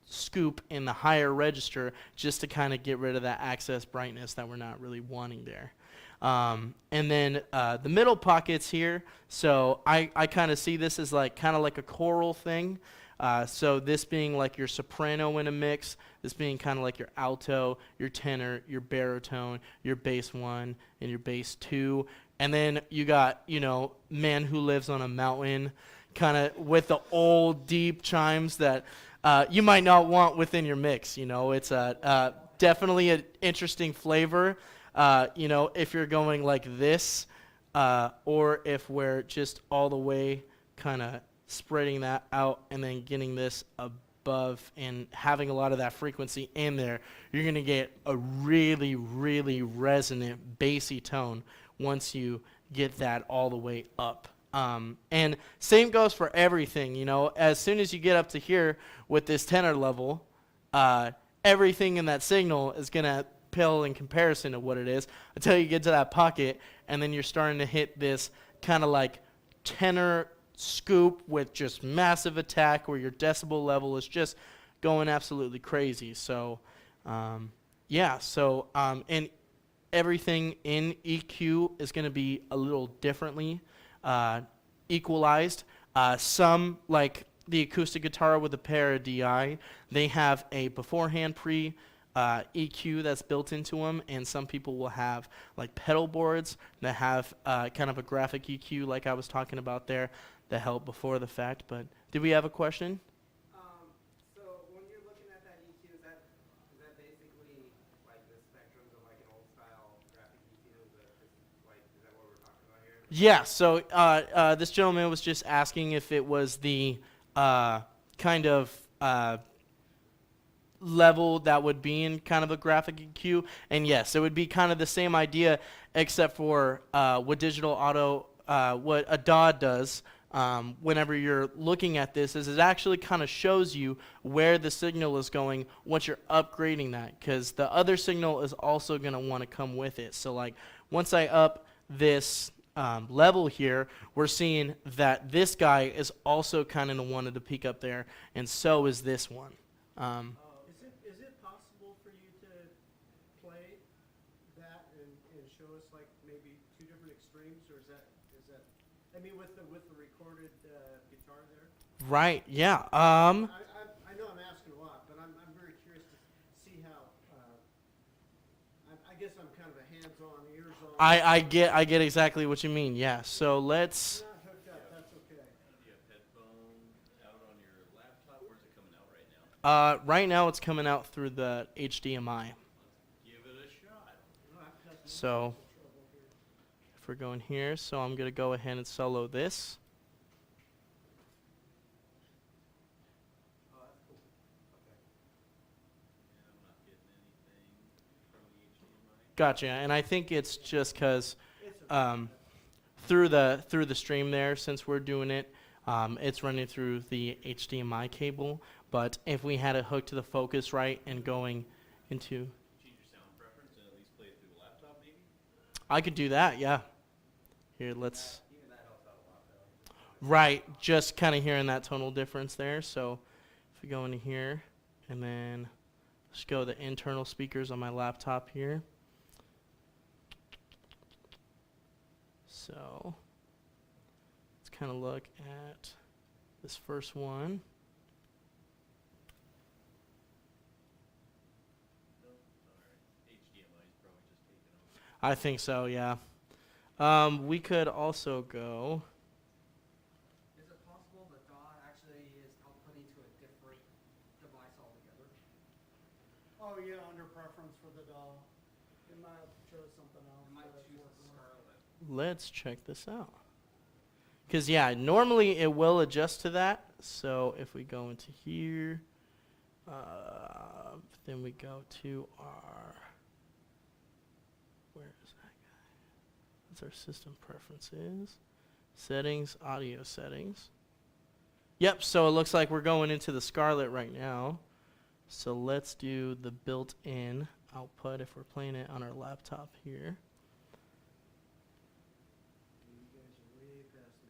[SPEAKER 1] scoop in the higher register just to kind of get rid of that excess brightness that we're not really wanting there. And then the middle pockets here, so I kind of see this as like kind of like a choral thing. So this being like your soprano in a mix, this being kind of like your alto, your tenor, your baritone, your bass 1, and your bass 2. And then you got, you know, Man Who Lives on a Mountain, kind of with the old deep chimes that you might not want within your mix. You know, it's definitely an interesting flavor. You know, if you're going like this, or if we're just all the way kind of spreading that out and then getting this above and having a lot of that frequency in there, you're going to get a really, really resonant bassy tone once you get that all the way up. And same goes for everything, you know, as soon as you get up to here with this tenor level, everything in that signal is going to pale in comparison to what it is until you get to that pocket, and then you're starting to hit this kind of like tenor scoop with just massive attack where your decibel level is just going absolutely crazy. So, yeah, so, and everything in EQ is going to be a little differently equalized. Some, like the acoustic guitar with a pair of DI, they have a beforehand EQ that's built into them, and some people will have like pedal boards that have kind of a graphic EQ like I was talking about there that help before the fact. But did we have a question?
[SPEAKER 3] So when you're looking at that EQ, is that basically like the spectrums of like an old style graphic EQ? Is that what we're talking about here?
[SPEAKER 1] Yeah, so this gentleman was just asking if it was the kind of level that would be in kind of a graphic EQ, and yes, it would be kind of the same idea, except for what digital auto, what a DAW does whenever you're looking at this is it actually kind of shows you where the signal is going once you're upgrading that, because the other signal is also going to want to come with it. So like once I up this level here, we're seeing that this guy is also kind of wanted to peak up there, and so is this one.
[SPEAKER 2] Is it possible for you to play that and show us like maybe two different extremes, or is that I mean with the recorded guitar there?
[SPEAKER 1] Right, yeah.
[SPEAKER 2] I know I'm asking a lot, but I'm very curious to see how. I guess I'm kind of a hands-on, ears-on.
[SPEAKER 1] I get exactly what you mean. Yeah. So let's.
[SPEAKER 2] Not hooked up. That's okay.
[SPEAKER 5] Do you have headphones out on your laptop? Where's it coming out right now?
[SPEAKER 1] Right now it's coming out through the HDMI.
[SPEAKER 5] Give it a shot.
[SPEAKER 1] So if we're going here, so I'm gonna go ahead and solo this.
[SPEAKER 3] Oh, that's cool. Okay.
[SPEAKER 5] And I'm not getting anything from the HDMI.
[SPEAKER 1] Gotcha. And I think it's just because through the stream there, since we're doing it, it's running through the HDMI cable. But if we had it hooked to the Focusrite and going into,
[SPEAKER 5] Change your sound preference and at least play it through the laptop, maybe?
[SPEAKER 1] I could do that. Yeah. Here, let's.
[SPEAKER 3] Even that helps out a lot though.
[SPEAKER 1] Right, just kind of hearing that tonal difference there. So if we go into here, and then let's go the internal speakers on my laptop here. So kind of look at this first one.
[SPEAKER 5] No? Alright. HDMI is probably just taken off.
[SPEAKER 1] I think so, yeah. We could also go.
[SPEAKER 3] Is it possible the DAW actually is outputting to a different device altogether?
[SPEAKER 4] Oh, yeah, under preference for the DAW. It might have chose something else.
[SPEAKER 3] It might
[SPEAKER 4] that it's
[SPEAKER 3] choose a
[SPEAKER 4] working with.
[SPEAKER 3] Scarlett.
[SPEAKER 1] Let's check this out. Because, yeah, normally it will adjust to that. So if we go into here, then we go to our, where is that guy? What's our system preferences? Settings, audio settings. Yep, so it looks like we're going into the Scarlett right now. So let's do the built-in output if we're playing it on our laptop here.
[SPEAKER 2] You guys are way past me.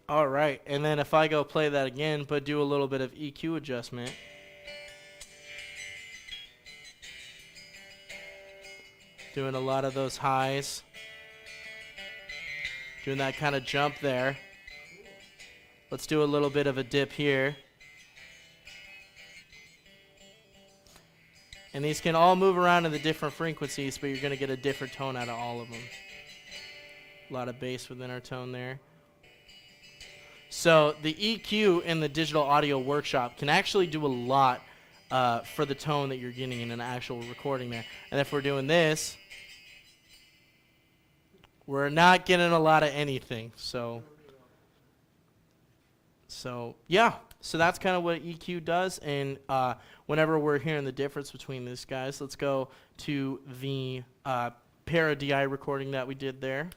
[SPEAKER 1] All right, and then if I go play that again, but do a little bit of EQ adjustment. Doing a lot of those highs. Doing that kind of jump there. Let's do a little bit of a dip here. And these can all move around in the different frequencies, but you're going to get a different tone out of all of them. A lot of bass within our tone there. So the EQ in the digital audio workshop can actually do a lot for the tone that you're getting in an actual recording there. And if we're doing this, we're not getting a lot of anything. So yeah, so that's kind of what EQ does. And whenever we're hearing the difference between these guys, let's go to the Para DI recording that we did there.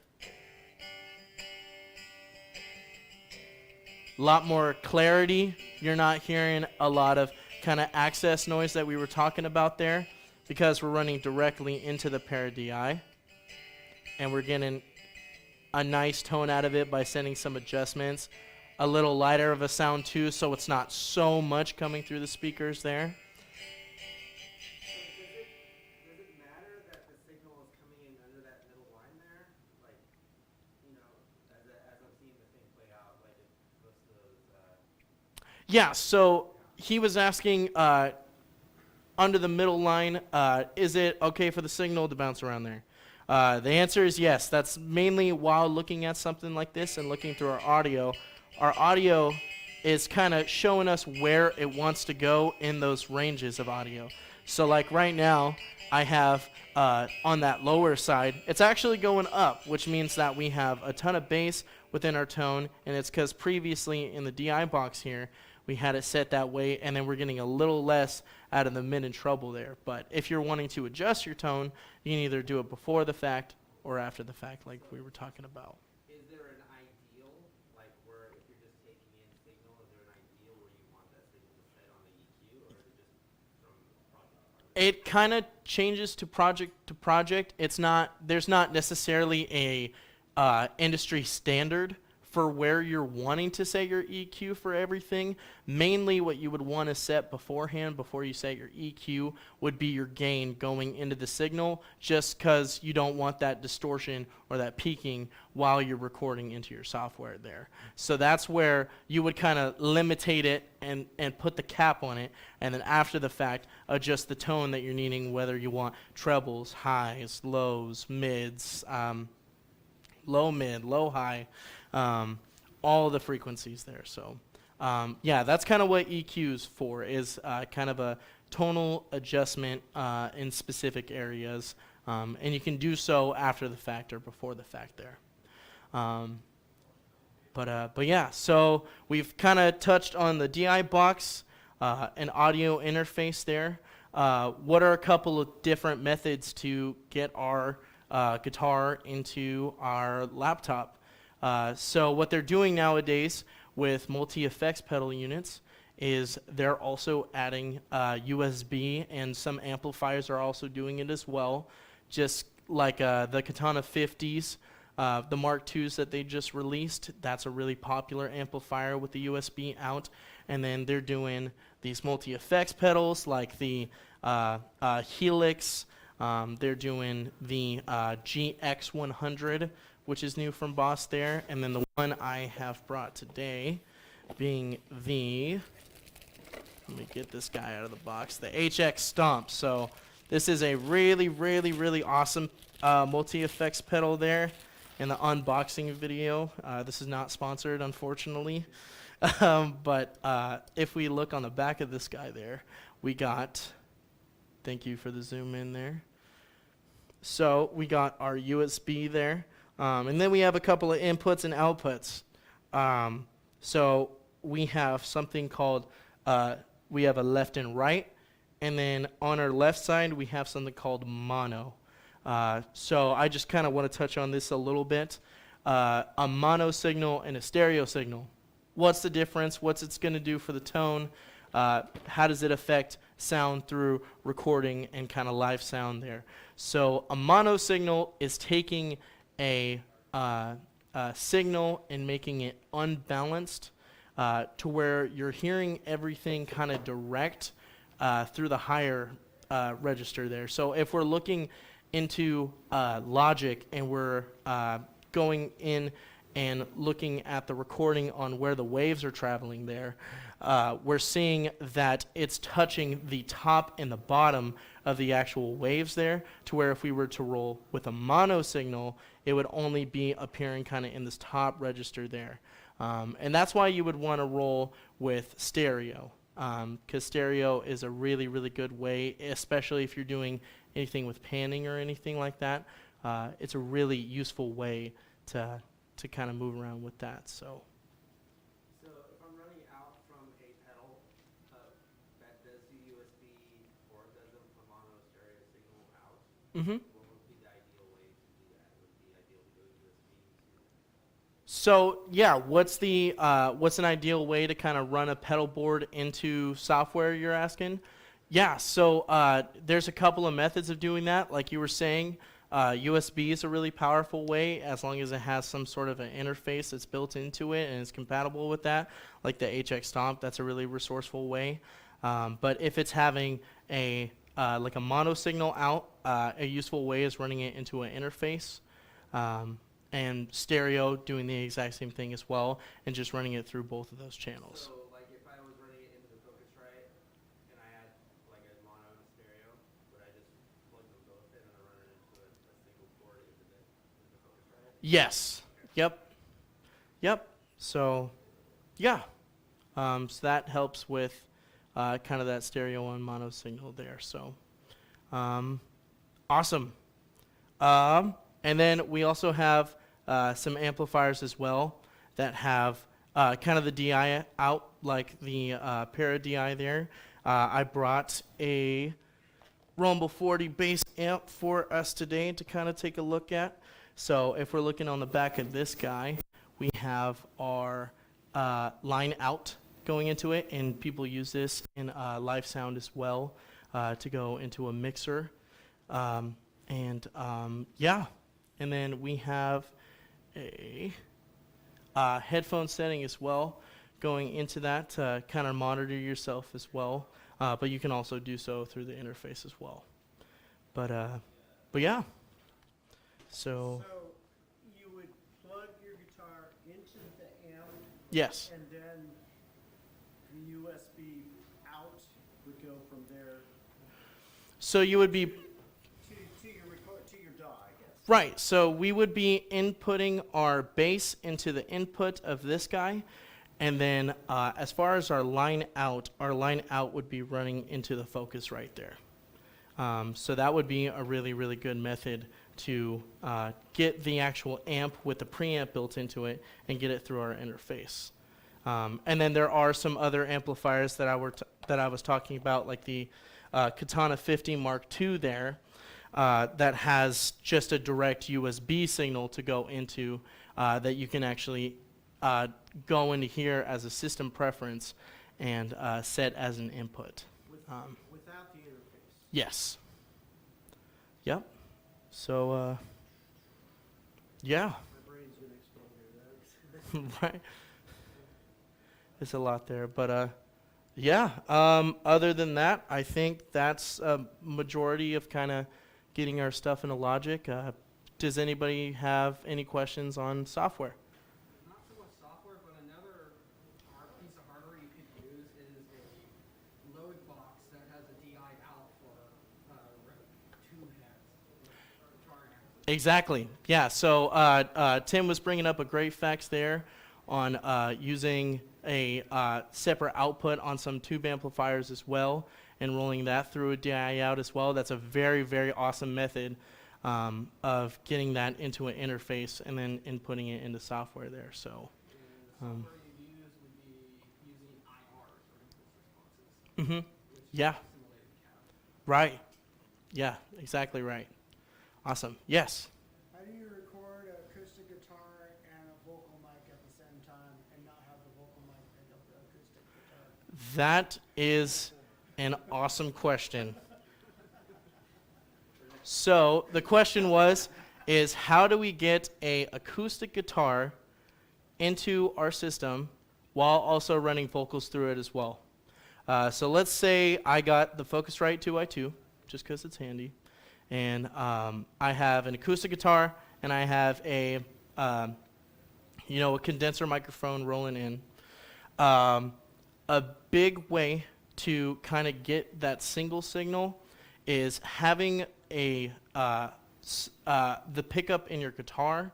[SPEAKER 1] A lot more clarity. You're not hearing a lot of kind of access noise that we were talking about there because we're running directly into the Para DI. And we're getting a nice tone out of it by sending some adjustments. A little lighter of a sound too, so it's not so much coming through the speakers there.
[SPEAKER 3] So does it matter that the signal is coming in under that middle line there? Like, you know, as I'm seeing the thing play out, like if most of those.
[SPEAKER 1] Yeah, so he was asking under the middle line, is it okay for the signal to bounce around there? The answer is yes. That's mainly while looking at something like this and looking through our audio. Our audio is kind of showing us where it wants to go in those ranges of audio. So like right now, I have on that lower side, it's actually going up, which means that we have a ton of bass within our tone, and it's because previously in the DI box here, we had it set that way, and then we're getting a little less out of the mid and treble there. But if you're wanting to adjust your tone, you can either do it before the fact or after the fact, like we were talking about.
[SPEAKER 3] Is there an ideal, like where if you're just taking in signal, is there an ideal where you want that signal to set on the EQ, or is it just from project to project?
[SPEAKER 1] It kind of changes to project. It's not, there's not necessarily a industry standard for where you're wanting to set your EQ for everything. Mainly what you would want to set beforehand before you set your EQ would be your gain going into the signal, just because you don't want that distortion or that peaking while you're recording into your software there. So that's where you would kind of limitate it and put the cap on it, and then after the fact adjust the tone that you're needing, whether you want trebles, highs, lows, mids, low mid, low high, all the frequencies there. So yeah, that's kind of what EQ's for, is kind of a tonal adjustment in specific areas, and you can do so after the fact or before the fact there. But yeah, so we've kind of touched on the DI box and audio interface there. What are a couple of different methods to get our guitar into our laptop? So what they're doing nowadays with multi-effects pedal units is they're also adding USB, and some amplifiers are also doing it as well. Just like the Katana 50s, the Mark IIs that they just released, that's a really popular amplifier with the USB out. And then they're doing these multi-effects pedals like the Helix. They're doing the GX100, which is new from Boss there. And then the one I have brought today being the, let me get this guy out of the box, the HX Stomp. So this is a really, really, really awesome multi-effects pedal there in the unboxing video. This is not sponsored, unfortunately. But if we look on the back of this guy there, we got, thank you for the zoom in there. So we got our USB there. And then we have a couple of inputs and outputs. So we have something called, we have a left and right. And then on our left side, we have something called mono. So I just kind of want to touch on this a little bit. A mono signal and a stereo signal. What's the difference? What's it's going to do for the tone? How does it affect sound through recording and kind of live sound there? So a mono signal is taking a signal and making it unbalanced to where you're hearing everything kind of direct through the higher register there. So if we're looking into Logic and we're going in and looking at the recording on where the waves are traveling there, we're seeing that it's touching the top and the bottom of the actual waves there, to where if we were to roll with a mono signal, it would only be appearing kind of in this top register there. And that's why you would want to roll with stereo, because stereo is a really, really good way, especially if you're doing anything with panning or anything like that. It's a really useful way to kind of move around with that. So
[SPEAKER 3] So if I'm running out from a pedal that does do USB or does a mono stereo signal out, what would be the ideal way to do that? Would it be ideal to go USB to?
[SPEAKER 1] So yeah, what's an ideal way to kind of run a pedal board into software, you're asking? Yeah, so there's a couple of methods of doing that. Like you were saying, USB is a really powerful way, as long as it has some sort of an interface that's built into it and is compatible with that. Like the HX Stomp, that's a really resourceful way. But if it's having a like a mono signal out, a useful way is running it into an interface. And stereo doing the exact same thing as well, and just running it through both of those channels.
[SPEAKER 3] So like if I was running it into the Focusrite and I had like a mono and a stereo, would I just plug them both in and run it into a single port into the Focusrite?
[SPEAKER 1] Yes. Yep. Yep. So, yeah. So that helps with kind of that stereo and mono signal there. So, awesome. And then we also have some amplifiers as well that have kind of the DI out, like the Para DI there. I brought a Rumble 40 bass amp for us today to kind of take a look at. So if we're looking on the back of this guy, we have our line out going into it, and people use this in live sound as well to go into a mixer. Yeah. And then we have a headphone setting as well going into that to kind of monitor yourself as well. But you can also do so through the interface as well. But yeah. So
[SPEAKER 2] you would plug your guitar into the amp,
[SPEAKER 1] yes.
[SPEAKER 2] and then the USB out would go from there
[SPEAKER 1] So you would be
[SPEAKER 2] to your DAW, I guess.
[SPEAKER 1] right. So we would be inputting our bass into the input of this guy. And then as far as our line out would be running into the Focusrite there. So that would be a really, really good method to get the actual amp with the preamp built into it and get it through our interface. And then there are some other amplifiers that I was talking about, like the Katana 50 Mark II there, that has just a direct USB signal to go into that you can actually go into here as a system preference and set as an input.
[SPEAKER 2] Without the interface.
[SPEAKER 1] Yes. Yep. So, yeah.
[SPEAKER 2] My brain's gonna explode here.
[SPEAKER 1] Right. There's a lot there, but yeah. Other than that, I think that's a majority of kind of getting our stuff into Logic. Does anybody have any questions on software?
[SPEAKER 6] Not so much software, but another piece of hardware you could use is a load box that has a DI out for tube heads or guitar heads.
[SPEAKER 1] Exactly. Yeah. So Tim was bringing up a great fact there on using a separate output on some tube amplifiers as well and rolling that through a DI out as well. That's a very, very awesome method of getting that into an interface and then inputting it into software there. So,
[SPEAKER 6] And the software you use would be using IRs or impulse responses, which
[SPEAKER 1] yeah,
[SPEAKER 6] simulated cavity.
[SPEAKER 1] right. Yeah, exactly right. Awesome. Yes.
[SPEAKER 4] How do you record an acoustic guitar and a vocal mic at the same time and not have the vocal mic pick up the acoustic guitar?
[SPEAKER 1] That is an awesome question. So the question is how do we get a acoustic guitar into our system while also running vocals through it as well? So let's say I got the Focusrite 2i2, just because it's handy, and I have an acoustic guitar and I have a condenser microphone rolling in. A big way to kind of get that single signal is having a the pickup in your guitar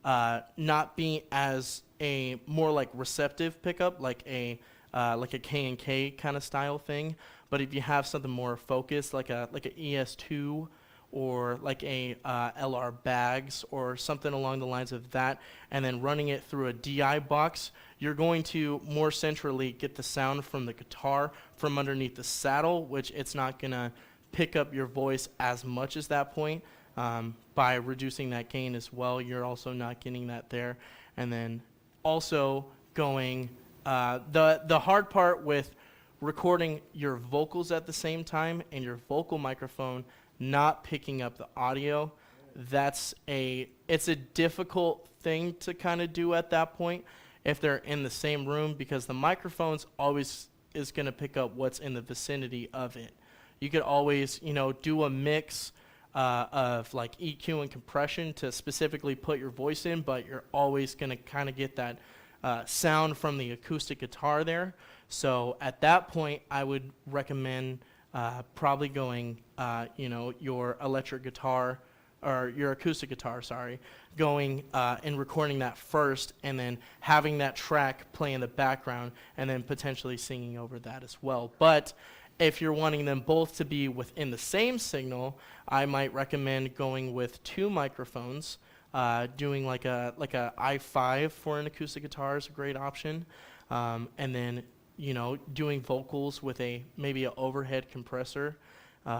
[SPEAKER 1] not being as a more like receptive pickup, like a K&K kind of style thing. But if you have something more focused, like a ES2 or like a LR Bags or something along the lines of that, and then running it through a DI box, you're going to more centrally get the sound from the guitar from underneath the saddle, which it's not going to pick up your voice as much as that point. By reducing that gain as well, you're also not getting that there. And then also going, the hard part with recording your vocals at the same time and your vocal microphone not picking up the audio, it's a difficult thing to kind of do at that point if they're in the same room, because the microphone's always is going to pick up what's in the vicinity of it. You could always, do a mix of like EQ and compression to specifically put your voice in, but you're always going to kind of get that sound from the acoustic guitar there. So at that point, I would recommend probably going, your electric guitar or your acoustic guitar, going and recording that first, and then having that track play in the background, and then potentially singing over that as well. But if you're wanting them both to be within the same signal, I might recommend going with two microphones. Doing like a i5 for an acoustic guitar is a great option, and then doing vocals with maybe an overhead compressor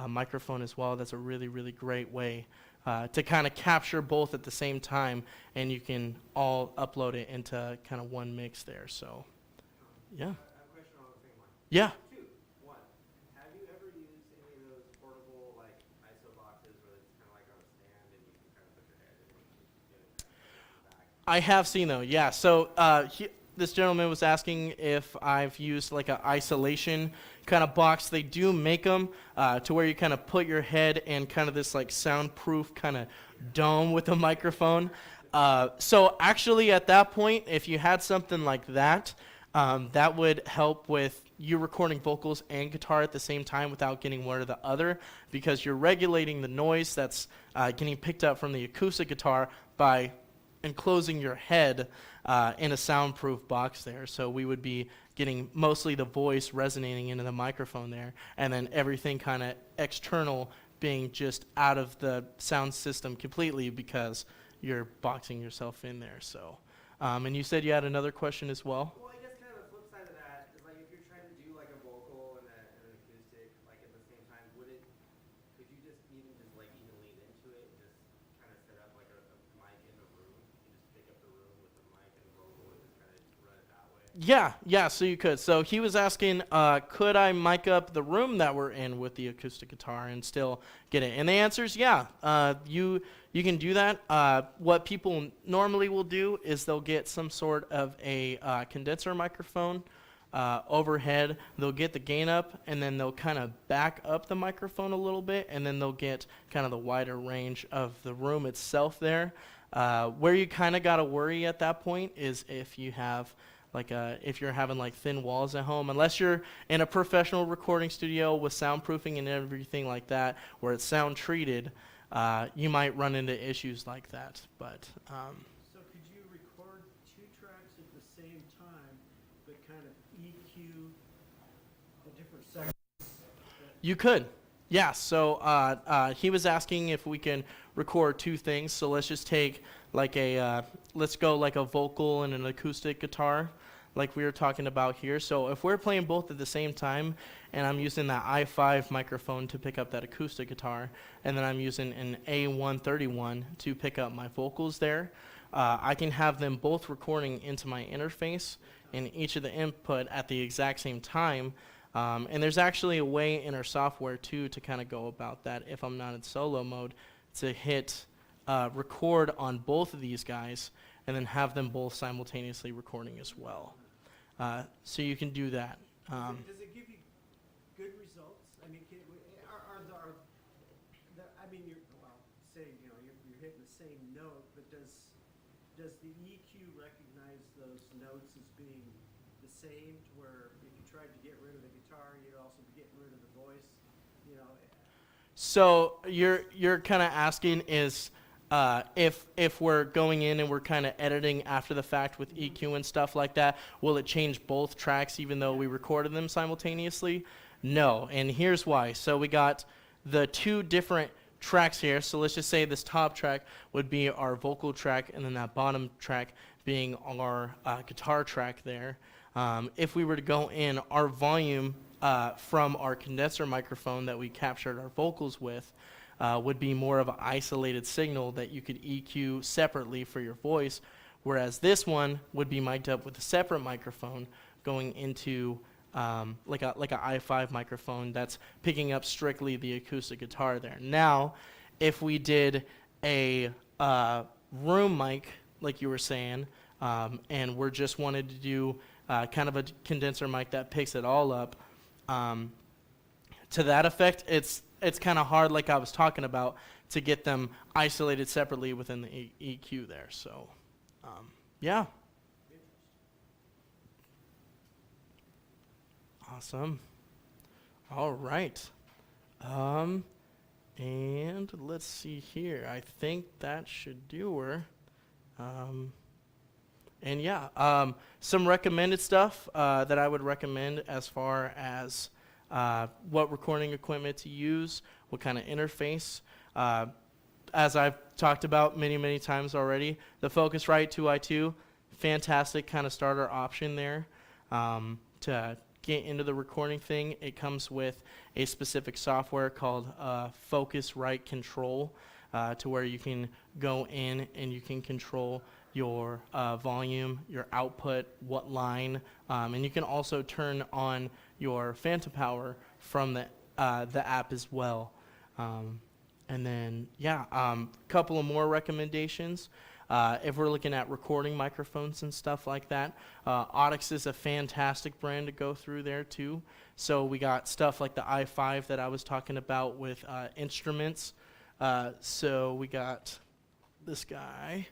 [SPEAKER 1] microphone as well. That's a really, really great way to kind of capture both at the same time, and you can all upload it into kind of one mix there. So, yeah.
[SPEAKER 3] I have a question on the same line.
[SPEAKER 1] Yeah.
[SPEAKER 3] Two. One, have you ever used any of those portable like ISO boxes where it's kind of like on a stand and you can kind of put your head in and get it back?
[SPEAKER 1] I have seen though, yeah. So this gentleman was asking if I've used like an isolation kind of box. They do make them to where you kind of put your head in kind of this like soundproof kind of dome with a microphone. So actually at that point, if you had something like that, that would help with you recording vocals and guitar at the same time without getting one or the other, because you're regulating the noise that's getting picked up from the acoustic guitar by enclosing your head in a soundproof box there. So we would be getting mostly the voice resonating into the microphone there, and then everything kind of external being just out of the sound system completely because you're boxing yourself in there. So, and you said you had another question as well?
[SPEAKER 3] Well, I guess kind of the flip side of that is like if you're trying to do like a vocal and an acoustic like at the same time, could you just even lean into it and just kind of set up like a mic in the room? You just pick up the room with the mic and the vocal and just kind of
[SPEAKER 1] Yeah, so you could. So he was asking, could I mic up the room that we're in with the acoustic guitar and still get it? And the answer is yeah. You can do that. What people normally will do is they'll get some sort of a condenser microphone overhead. They'll get the gain up, and then they'll kind of back up the microphone a little bit, and then they'll get kind of the wider range of the room itself there. Where you kind of got to worry at that point is if you have if you're having like thin walls at home, unless you're in a professional recording studio with soundproofing and everything like that, where it's sound treated, you might run into issues like that. But
[SPEAKER 2] So could you record two tracks at the same time, but kind of EQ the different sections?
[SPEAKER 1] you could, yeah. So he was asking if we can record two things. So let's just take let's go like a vocal and an acoustic guitar, like we were talking about here. So if we're playing both at the same time, and I'm using that i5 microphone to pick up that acoustic guitar, and then I'm using an A131 to pick up my vocals there, I can have them both recording into my interface and each of the input at the exact same time. And there's actually a way in our software too to kind of go about that if I'm not in solo mode, to hit record on both of these guys and then have them both simultaneously recording as well. So you can do that.
[SPEAKER 2] Does it give you good results? I mean, you're hitting the same note, but does the EQ recognize those notes as being the same, to where if you tried to get rid of the guitar, you'd also be getting rid of the voice? You know,
[SPEAKER 1] So you're kind of asking is if we're going in and we're kind of editing after the fact with EQ and stuff like that, will it change both tracks even though we recorded them simultaneously? No, and here's why. So we got the two different tracks here. So let's just say this top track would be our vocal track, and then that bottom track being our guitar track there. If we were to go in, our volume from our condenser microphone that we captured our vocals with would be more of an isolated signal that you could EQ separately for your voice, whereas this one would be mic'd up with a separate microphone going into like a i5 microphone that's picking up strictly the acoustic guitar there. Now, if we did a room mic, like you were saying, and we're just wanted to do kind of a condenser mic that picks it all up, to that effect, it's kind of hard, like I was talking about, to get them isolated separately within the EQ there. So, yeah. Awesome. All right. And let's see here. I think that should do her. And yeah, some recommended stuff that I would recommend as far as what recording equipment to use, what kind of interface. As I've talked about many times already, the Focusrite 2i2, fantastic kind of starter option there to get into the recording thing. It comes with a specific software called Focusrite Control, to where you can go in and you can control your volume, your output, what line, and you can also turn on your phantom power from the app as well. And then, yeah, couple of more recommendations. If we're looking at recording microphones and stuff like that, Audix is a fantastic brand to go through there too. So we got stuff like the i5 that I was talking about with instruments. So we got this guy.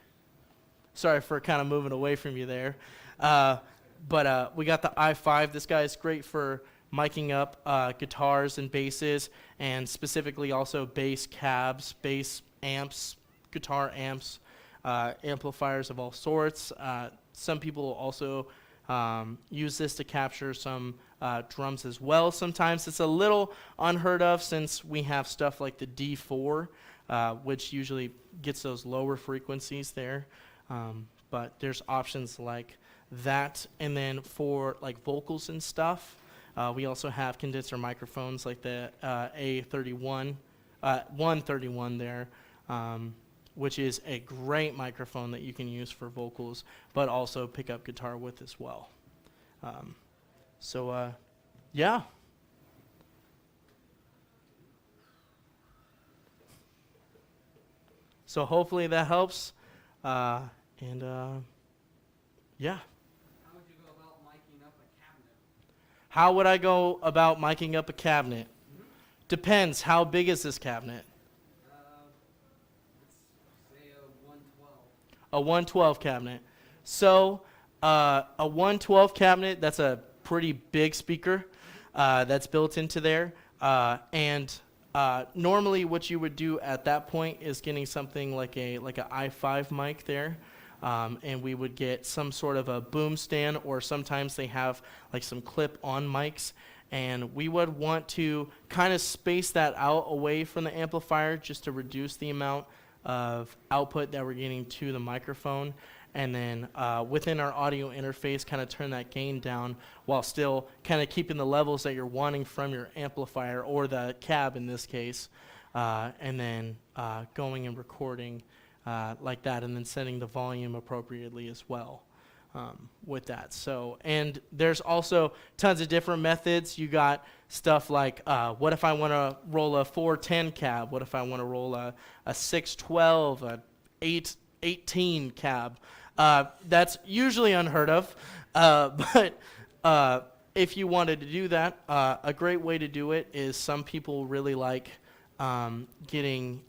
[SPEAKER 1] Sorry for kind of moving away from you there. But we got the i5. This guy is great for miking up guitars and basses, and specifically also bass cabs, bass amps, guitar amps, amplifiers of all sorts. Some people also use this to capture some drums as well. Sometimes it's a little unheard of since we have stuff like the D4, which usually gets those lower frequencies there. But there's options like that. And then for like vocals and stuff, we also have condenser microphones like the A31, 131 there, which is a great microphone that you can use for vocals, but also pick up guitar with as well. Yeah. So hopefully that helps. And yeah.
[SPEAKER 6] How would you go about miking up a cabinet?
[SPEAKER 1] How would I go about miking up a cabinet? Depends. How big is this cabinet?
[SPEAKER 6] Let's say a 112.
[SPEAKER 1] A 112 cabinet. So a 112 cabinet, that's a pretty big speaker that's built into there. And normally what you would do at that point is getting something like a i5 mic there. And we would get some sort of a boom stand, or sometimes they have like some clip-on mics. And we would want to kind of space that out away from the amplifier just to reduce the amount of output that we're getting to the microphone. And then within our audio interface, kind of turn that gain down while still kind of keeping the levels that you're wanting from your amplifier, or the cab in this case. And then going and recording like that, and then setting the volume appropriately as well. With that. So, and there's also tons of different methods. You got stuff like, what if I want to roll a 410 cab? What if I want to roll a 612, a 818 cab? That's usually unheard of, but if you wanted to do that, a great way to do it is, some people really like getting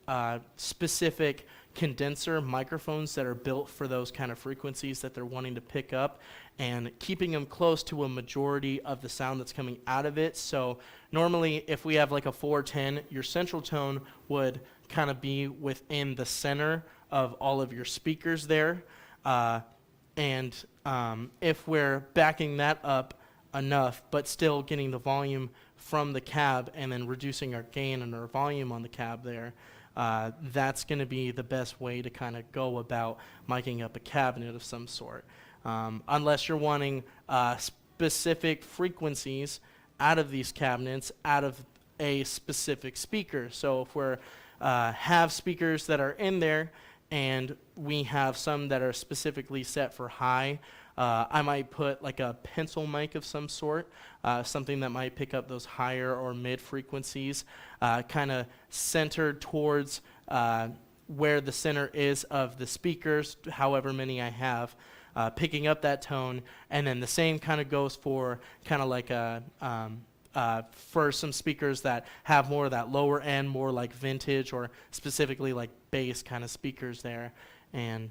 [SPEAKER 1] specific condenser microphones that are built for those kind of frequencies that they're wanting to pick up, and keeping them close to a majority of the sound that's coming out of it. So normally if we have like a 410, your central tone would kind of be within the center of all of your speakers there. And if we're backing that up enough, but still getting the volume from the cab and then reducing our gain and our volume on the cab there, that's going to be the best way to kind of go about miking up a cabinet of some sort. Unless you're wanting specific frequencies out of these cabinets, out of a specific speaker. So if we're have speakers that are in there, and we have some that are specifically set for high, I might put like a pencil mic of some sort, something that might pick up those higher or mid frequencies, kind of centered towards where the center is of the speakers, however many I have, picking up that tone. And then the same kind of goes for kind of like for some speakers that have more of that lower end, more like vintage or specifically like bass kind of speakers there, and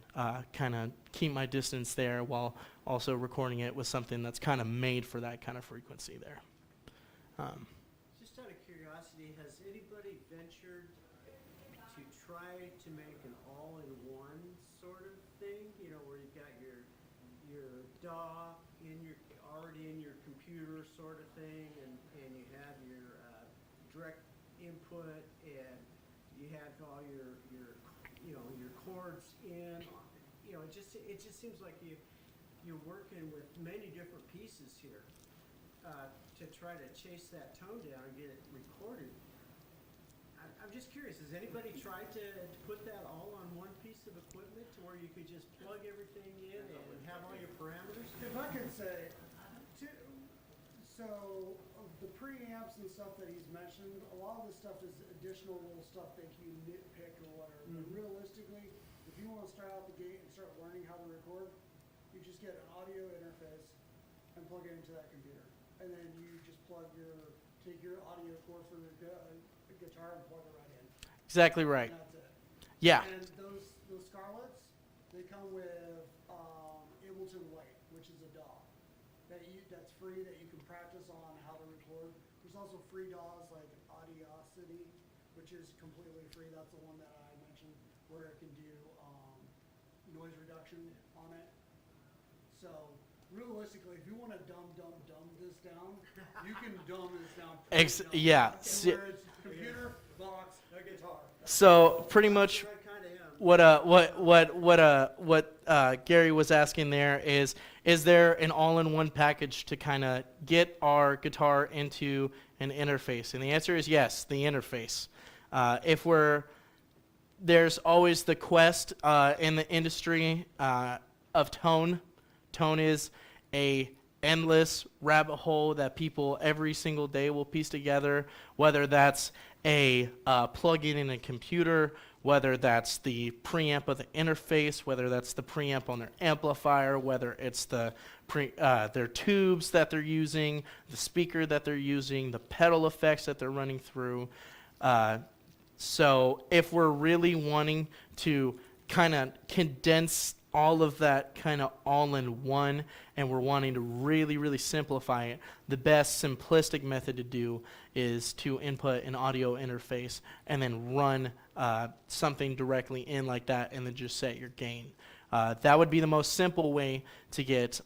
[SPEAKER 1] kind of keep my distance there while also recording it with something that's kind of made for that kind of frequency there.
[SPEAKER 2] Just out of curiosity, has anybody ventured to try to make an all-in-one sort of thing? You know, where you've got your DAW already in your computer sort of thing, and you have your direct input, and you have all your chords in. You know, it just seems like you're working with many different pieces here to try to chase that tone down and get it recorded. I'm just curious, has anybody tried to put that all on one piece of equipment to where you could just plug everything in and have all your parameters?
[SPEAKER 4] If I could say, so the preamps and stuff that he's mentioned, a lot of the stuff is additional little stuff that you nitpick or whatever. But realistically, if you want to start out the gate and start learning how to record, you just get an audio interface and plug it into that computer. And then you just take your audio cord from the guitar and plug it right in.
[SPEAKER 1] Exactly right.
[SPEAKER 4] And that's it.
[SPEAKER 1] Yeah.
[SPEAKER 4] And those Scarletts, they come with Ableton Lite, which is a DAW that's free, that you can practice on how to record. There's also free DAWs like Audiosity, which is completely free. That's the one that I mentioned, where it can do noise reduction on it. So realistically, if you want to dumb this down, you can dumb this down.
[SPEAKER 1] Yeah.
[SPEAKER 4] Where it's computer, box, a guitar.
[SPEAKER 1] So pretty much
[SPEAKER 2] I kind of am.
[SPEAKER 1] what Gary was asking there is there an all-in-one package to kind of get our guitar into an interface? And the answer is yes, the interface. There's always the quest in the industry of tone. Tone is a endless rabbit hole that people every single day will piece together, whether that's a plug-in in a computer, whether that's the preamp of the interface, whether that's the preamp on their amplifier, whether it's their tubes that they're using, the speaker that they're using, the pedal effects that they're running through. So if we're really wanting to kind of condense all of that kind of all in one, and we're wanting to really, really simplify it, the best simplistic method to do is to input an audio interface and then run something directly in like that, and then just set your gain. That would be the most simple way to get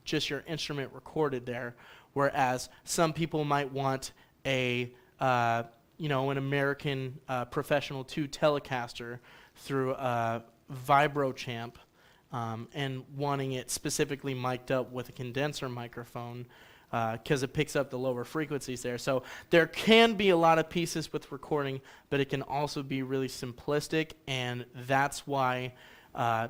[SPEAKER 1] just your instrument recorded there, whereas some people might want an American Professional 2 Telecaster through a Vibro Champ, and wanting it specifically mic'd up with a condenser microphone because it picks up the lower frequencies there. So there can be a lot of pieces with recording, but it can also be really simplistic, and that's why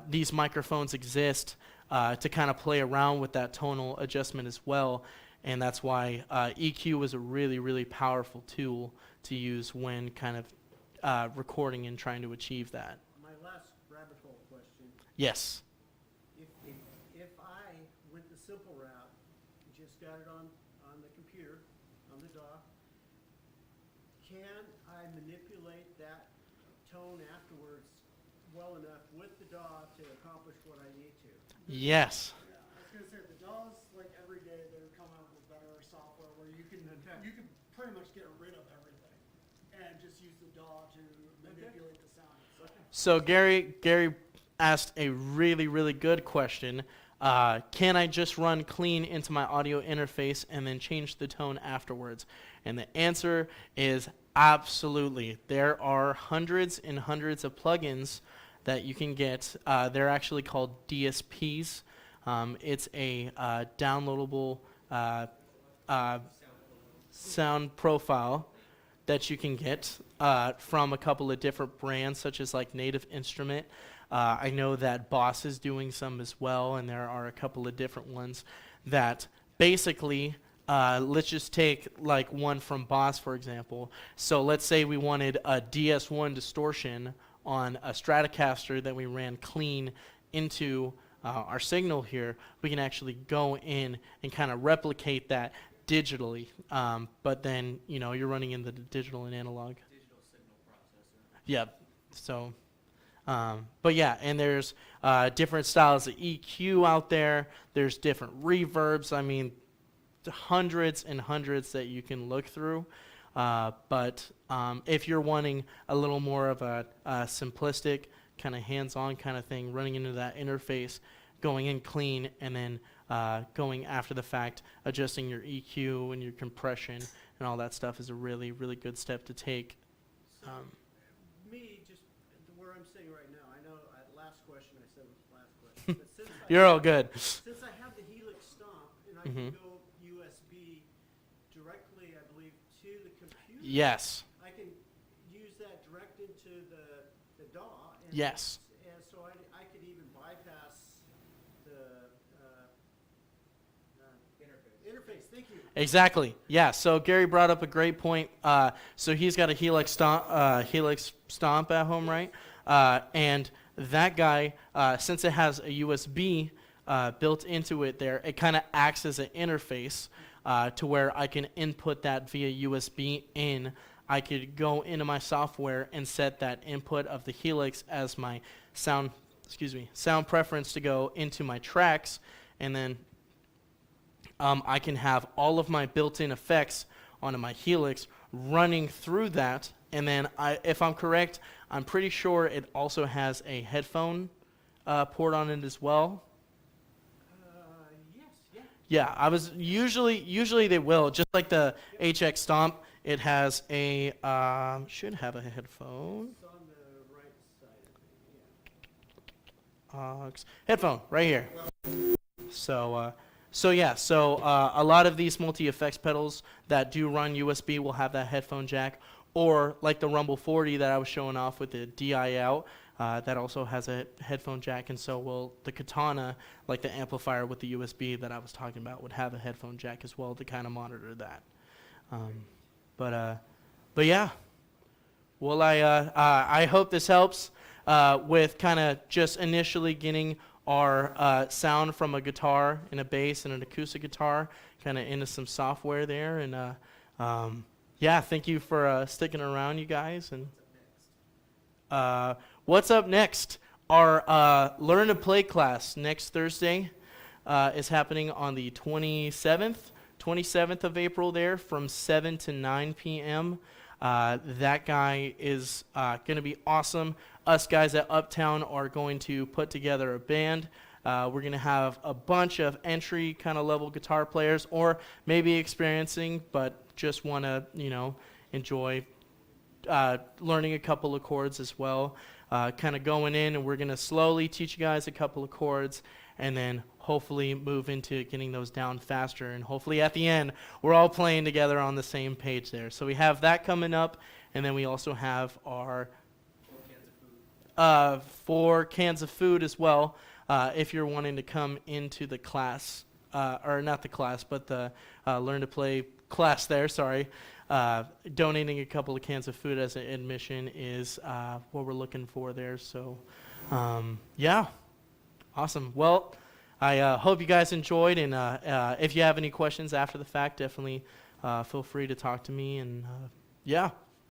[SPEAKER 1] these microphones exist, to kind of play around with that tonal adjustment as well. And that's why EQ is a really, really powerful tool to use when kind of recording and trying to achieve that.
[SPEAKER 2] My last rabbit hole question.
[SPEAKER 1] Yes.
[SPEAKER 2] If I went the simple route, just got it on the computer, on the DAW, can I manipulate that tone afterwards well enough with the DAW to accomplish what I need to?
[SPEAKER 1] Yes.
[SPEAKER 4] Yeah, I was gonna say, the DAWs, like every day, they're coming out with better software where you can pretty much get rid of everything and just use the DAW to manipulate the sound.
[SPEAKER 1] So Gary asked a really, really good question. Can I just run clean into my audio interface and then change the tone afterwards? And the answer is absolutely. There are hundreds and hundreds of plugins that you can get. They're actually called DSPs. It's a downloadable sound profile that you can get from a couple of different brands, such as like Native Instrument. I know that Boss is doing some as well, and there are a couple of different ones that basically, let's just take like one from Boss, for example. So let's say we wanted a DS1 distortion on a Stratocaster that we ran clean into our signal here. We can actually go in and kind of replicate that digitally, but then you're running in the digital and analog.
[SPEAKER 5] Digital signal processor.
[SPEAKER 1] Yeah. So, but yeah, and there's different styles of EQ out there. There's different reverbs. I mean, hundreds and hundreds that you can look through. But if you're wanting a little more of a simplistic, kind of hands-on kind of thing, running into that interface, going in clean, and then going after the fact, adjusting your EQ and your compression and all that stuff is a really, really good step to take.
[SPEAKER 2] So, me, just where I'm sitting right now, I know last question I said was the last question, but since
[SPEAKER 1] You're all good.
[SPEAKER 2] Since I have the Helix Stomp and I can go USB directly, I believe, to the computer.
[SPEAKER 1] Yes.
[SPEAKER 2] I can use that direct into the DAW. And
[SPEAKER 1] Yes.
[SPEAKER 2] And so I could even bypass the interface. Thank you.
[SPEAKER 1] Exactly. Yeah. So Gary brought up a great point. So he's got a Helix Stomp at home, right? And that guy, since it has a USB built into it there, it kind of acts as an interface to where I can input that via USB in. I could go into my software and set that input of the Helix as my sound preference to go into my tracks, and then I can have all of my built-in effects onto my Helix running through that, and then if I'm correct, I'm pretty sure it also has a headphone port on it as well.
[SPEAKER 2] Yes, yeah.
[SPEAKER 1] Yeah, I was usually they will, just like the HX Stomp. It has a should have a headphone.
[SPEAKER 2] It's on the right side of it, yeah.
[SPEAKER 1] Headphone right here. So a lot of these multi-effects pedals that do run USB will have that headphone jack, or like the Rumble 40 that I was showing off with the DI out. that also has a headphone jack, and so will the Katana, like the amplifier with the USB that I was talking about, would have a headphone jack as well to kind of monitor that. But yeah. Well, I hope this helps with kind of just initially getting our sound from a guitar and a bass and an acoustic guitar kind of into some software there. And yeah, thank you for sticking around, you guys. And what's up next? Our Learn to Play class next Thursday is happening on the 27th of April there from 7 to 9 p.m. That guy is going to be awesome. Us guys at Uptown are going to put together a band. We're going to have a bunch of entry kind of level guitar players, or maybe experiencing, but just want to, enjoy learning a couple of chords as well. Kind of going in, and we're going to slowly teach you guys a couple of chords, and then hopefully move into getting those down faster. And hopefully at the end, we're all playing together on the same page there. So we have that coming up, and then we also have our 4 cans of food as well. If you're wanting to come into the class, or not the class, but the Learn to Play class there, sorry. Donating a couple of cans of food as an admission is what we're looking for there. So, yeah, awesome. Well, I hope you guys enjoyed, and if you have any questions after the fact, definitely feel free to talk to me. And yeah.